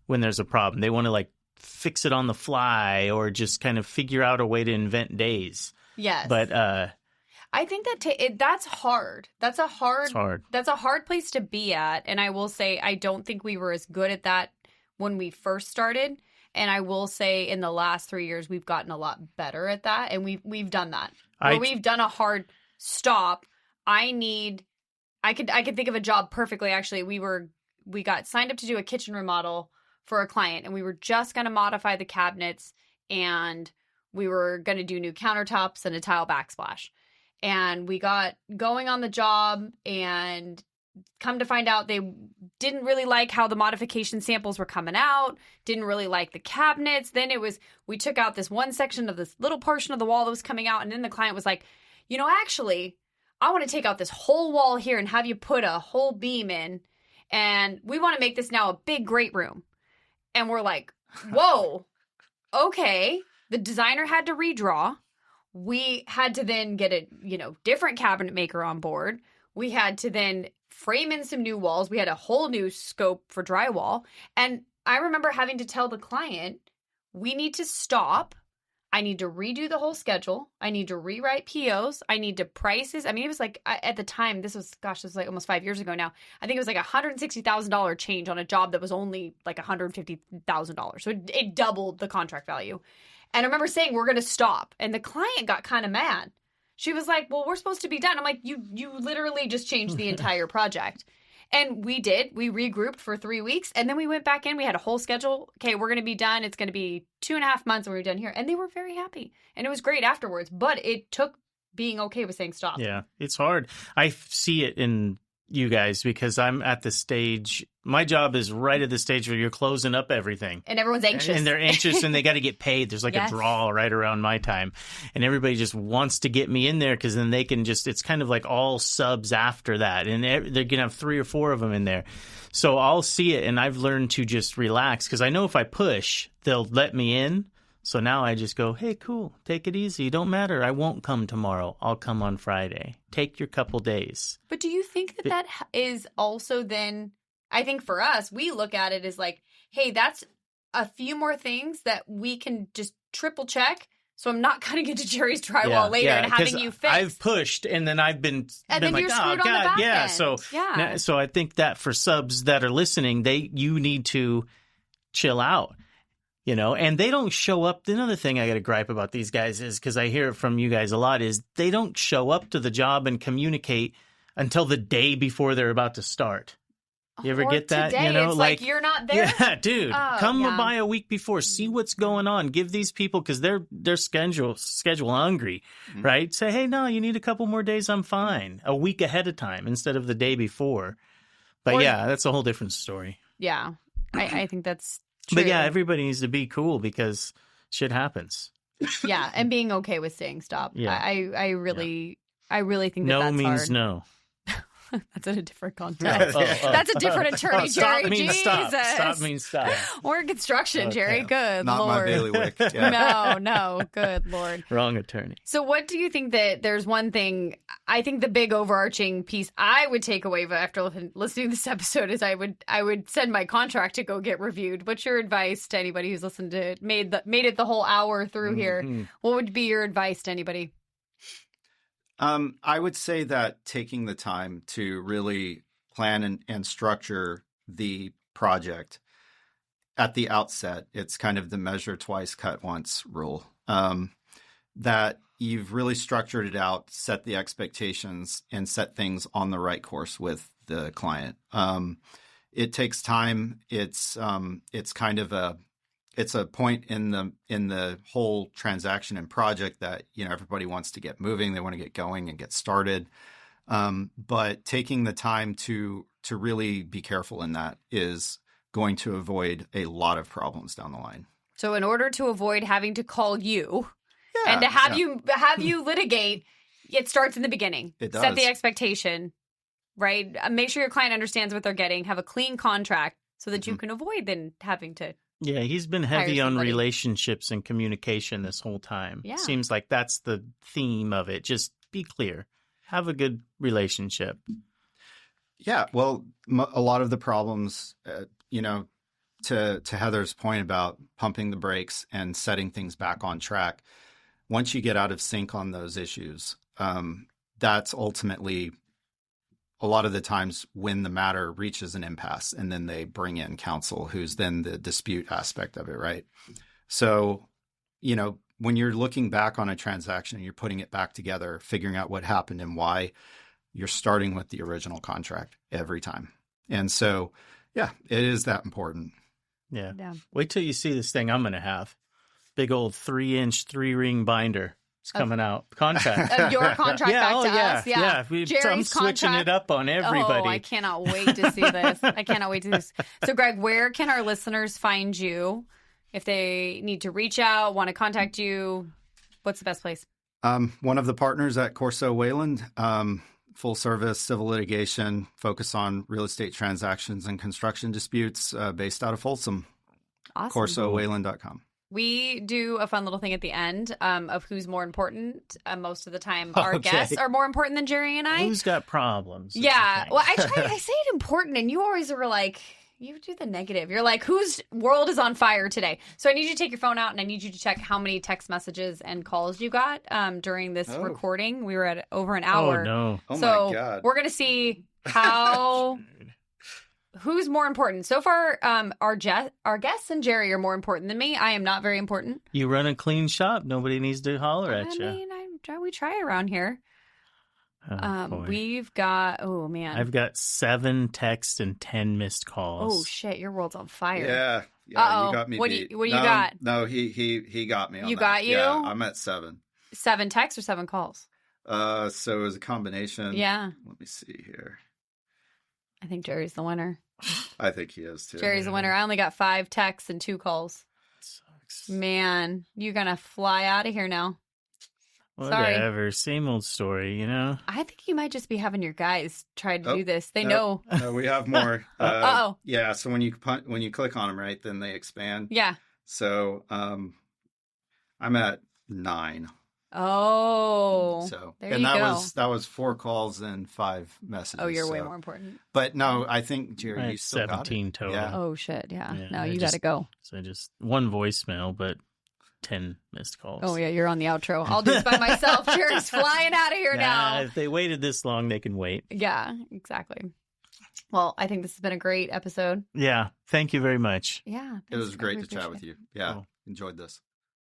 [SPEAKER 1] when there's a problem. They want to like fix it on the fly or just kind of figure out a way to invent days.
[SPEAKER 2] Yes.
[SPEAKER 1] But
[SPEAKER 2] I think that's hard. That's a hard place to be at. And I will say, I don't think we were as good at that when we first started. And I will say in the last 3 years, we've gotten a lot better at that. And we've done that. We've done a hard stop. I could think of a job perfectly. Actually, we got signed up to do a kitchen remodel for a client, and we were just going to modify the cabinets, and we were going to do new countertops and a tile backsplash. And we got going on the job, and come to find out they didn't really like how the modification samples were coming out, didn't really like the cabinets. Then we took out this one section of this little portion of the wall that was coming out, and then the client was like, actually, I want to take out this whole wall here and have you put a whole beam in, and we want to make this now a big great room. And we're like, whoa, okay. The designer had to redraw. We had to then get a different cabinet maker on board. We had to then frame in some new walls. We had a whole new scope for drywall. And I remember having to tell the client, we need to stop. I need to redo the whole schedule. I need to rewrite POs. I need to prices. I mean, it was like, at the time, this was like almost 5 years ago now. I think it was like $160,000 change on a job that was only like $150,000. So it doubled the contract value. And I remember saying, we're going to stop. And the client got kind of mad. She was like, well, we're supposed to be done. I'm like, you literally just changed the entire project. And we did. We regrouped for 3 weeks, and then we went back in. We had a whole schedule. Okay, we're going to be done. It's going to be 2.5 months, and we're done here. And they were very happy, and it was great afterwards. But it took being okay with saying stop.
[SPEAKER 1] Yeah, it's hard. I see it in you guys because I'm at the stage. My job is right at the stage where you're closing up everything.
[SPEAKER 2] And everyone's anxious.
[SPEAKER 1] And they're anxious and they got to get paid. There's like a draw right around my time. And everybody just wants to get me in there because then they can it's kind of like all subs after that. And they're going to have 3 or 4 of them in there. So I'll see it and I've learned to just relax because I know if I push, they'll let me in. So now I just go, hey, cool, take it easy. Don't matter. I won't come tomorrow. I'll come on Friday. Take your couple days.
[SPEAKER 2] But do you think that is also then, I think for us, we look at it as like, hey, that's a few more things that we can just triple check. So I'm not cutting into Jerry's drywall later and having you fix.
[SPEAKER 1] I've pushed and then I've been
[SPEAKER 2] then
[SPEAKER 1] like,
[SPEAKER 2] you're
[SPEAKER 1] oh,
[SPEAKER 2] screwed on
[SPEAKER 1] God,
[SPEAKER 2] the back
[SPEAKER 1] yeah.
[SPEAKER 2] end.
[SPEAKER 1] So I think that for subs that are listening, you need to chill out. And they don't show up. Another thing I got to gripe about these guys is, because I hear it from you guys a lot, is they don't show up to the job and communicate until the day before they're about to start. You ever get that?
[SPEAKER 2] Today, it's like you're not there.
[SPEAKER 1] Yeah, dude, come by a week before, see what's going on. Give these people, because they're schedule hungry, right? Say, hey, no, you need a couple more days. I'm fine. A week ahead of time instead of the day before. But yeah, that's a whole different story.
[SPEAKER 2] Yeah, I think that's true.
[SPEAKER 1] But yeah, everybody needs to be cool because shit happens.
[SPEAKER 2] Yeah, and being okay with saying stop.
[SPEAKER 1] Yeah.
[SPEAKER 2] I really think
[SPEAKER 1] no
[SPEAKER 2] that's
[SPEAKER 1] means
[SPEAKER 2] hard.
[SPEAKER 1] no.
[SPEAKER 2] That's in a different context. That's a different attorney, Jerry.
[SPEAKER 1] Stop means
[SPEAKER 2] Jesus.
[SPEAKER 1] stop. Stop means stop.
[SPEAKER 2] We're in construction, Jerry. Good
[SPEAKER 3] Not
[SPEAKER 2] Lord.
[SPEAKER 3] my bailiwick. Yeah.
[SPEAKER 2] No. Good Lord.
[SPEAKER 1] Wrong attorney.
[SPEAKER 2] So what do you think that there's one thing, I think the big overarching piece I would take away after listening to this episode is I would send my contract to go get reviewed. What's your advice to anybody who's listened to it, made it the whole hour through here? What would be your advice to anybody?
[SPEAKER 3] I would say that taking the time to really plan and structure the project at the outset, it's kind of the measure twice, cut once rule, that you've really structured it out, set the expectations, and set things on the right course with the client. It takes time. It's kind of it's a point in the whole transaction and project that, everybody wants to get moving. They want to get going and get started. But taking the time to really be careful in that is going to avoid a lot of problems down the line.
[SPEAKER 2] So in order to avoid having to call you and to have you litigate, it starts in the beginning.
[SPEAKER 3] It does.
[SPEAKER 2] Set the expectation, right? Make sure your client understands what they're getting. Have a clean contract so that you can avoid then having to.
[SPEAKER 1] Yeah, he's been heavy on
[SPEAKER 2] somebody.
[SPEAKER 1] relationships and communication this whole time.
[SPEAKER 2] Yeah.
[SPEAKER 1] Seems like that's the theme of it. Just be clear. Have a good relationship.
[SPEAKER 3] Yeah, well, a lot of the problems, to Heather's point about pumping the brakes and setting things back on track, once you get out of sync on those issues, that's ultimately a lot of the times when the matter reaches an impasse, and then they bring in counsel, who's then the dispute aspect of it, right? So, when you're looking back on a transaction and you're putting it back together, figuring out what happened and why, you're starting with the original contract every time. And so, yeah, it is that important.
[SPEAKER 1] Yeah. Wait till you see this thing I'm going to have. Big old 3-inch 3-ring binder. It's coming out. Contract.
[SPEAKER 2] Of your contract back to us. Yeah.
[SPEAKER 1] I'm switching it up on everybody.
[SPEAKER 2] Oh, I cannot wait to see this. So, Greg, where can our listeners find you if they need to reach out, want to contact you? What's the best place?
[SPEAKER 3] One of the partners at Corso Wayland, full service civil litigation, focus on real estate transactions and construction disputes, based out of Folsom.
[SPEAKER 2] Awesome.
[SPEAKER 3] CorsoWayland.com.
[SPEAKER 2] We do a fun little thing at the end of who's more important. Most of the time, our guests are more important than Jerry and I.
[SPEAKER 1] Who's got problems?
[SPEAKER 2] Yeah. Well, I say it important, and you always are like, you do the negative. You're like, whose world is on fire today? So I need you to take your phone out, and I need you to check how many text messages and calls you got during this recording. We were at over an hour.
[SPEAKER 1] Oh, no.
[SPEAKER 3] Oh,
[SPEAKER 2] so
[SPEAKER 3] my God.
[SPEAKER 2] We're going to see how... Who's more important? So far, our guests and Jerry are more important than me. I am not very important.
[SPEAKER 1] You run a clean shop. Nobody needs to holler at you.
[SPEAKER 2] I mean, we try around here. We've got, oh, man.
[SPEAKER 1] I've got 7 texts and 10 missed calls.
[SPEAKER 2] Oh, shit. Your world's on fire.
[SPEAKER 3] Yeah.
[SPEAKER 2] Uh-oh.
[SPEAKER 3] You got me beat.
[SPEAKER 2] What do you got?
[SPEAKER 3] No, he got me on
[SPEAKER 2] You
[SPEAKER 3] that.
[SPEAKER 2] got you?
[SPEAKER 3] Yeah, I'm at 7.
[SPEAKER 2] 7 texts or 7 calls?
[SPEAKER 3] So it was a combination.
[SPEAKER 2] Yeah.
[SPEAKER 3] Let me see here.
[SPEAKER 2] I think Jerry's the winner.
[SPEAKER 3] I think he is too.
[SPEAKER 2] Jerry's the winner. I only got 5 texts and 2 calls.
[SPEAKER 1] Sucks.
[SPEAKER 2] Man, you're going to fly out of here now.
[SPEAKER 1] Whatever.
[SPEAKER 2] Sorry.
[SPEAKER 1] Same old story,
[SPEAKER 2] I think you might just be having your guys try to do this. They know.
[SPEAKER 3] No, we have more.
[SPEAKER 2] Uh-oh.
[SPEAKER 3] Yeah, so when you click on them, right, then they expand.
[SPEAKER 2] Yeah.
[SPEAKER 3] So I'm at 9.
[SPEAKER 2] Oh.
[SPEAKER 3] So
[SPEAKER 2] there
[SPEAKER 3] and
[SPEAKER 2] you go.
[SPEAKER 3] that was 4 calls and 5 messages.
[SPEAKER 2] Oh, you're way more important.
[SPEAKER 3] But no, I think Jerry,
[SPEAKER 1] I
[SPEAKER 3] you
[SPEAKER 1] had
[SPEAKER 3] still got
[SPEAKER 1] 17
[SPEAKER 3] it.
[SPEAKER 1] total.
[SPEAKER 3] Yeah.
[SPEAKER 2] Oh, shit. Yeah. No,
[SPEAKER 1] I
[SPEAKER 2] you got to go.
[SPEAKER 1] So just 1 voicemail, but 10 missed calls.
[SPEAKER 2] Oh, yeah. You're on the outro. I'll do this by myself. Jerry's flying out of here now.
[SPEAKER 1] If they waited this long, they can wait.
[SPEAKER 2] Yeah, exactly. Well, I think this has been a great episode.
[SPEAKER 1] Yeah. Thank you very much.
[SPEAKER 2] Yeah.
[SPEAKER 3] It was great
[SPEAKER 2] I
[SPEAKER 3] to chat with you. Yeah.
[SPEAKER 1] Cool.
[SPEAKER 3] Enjoyed this.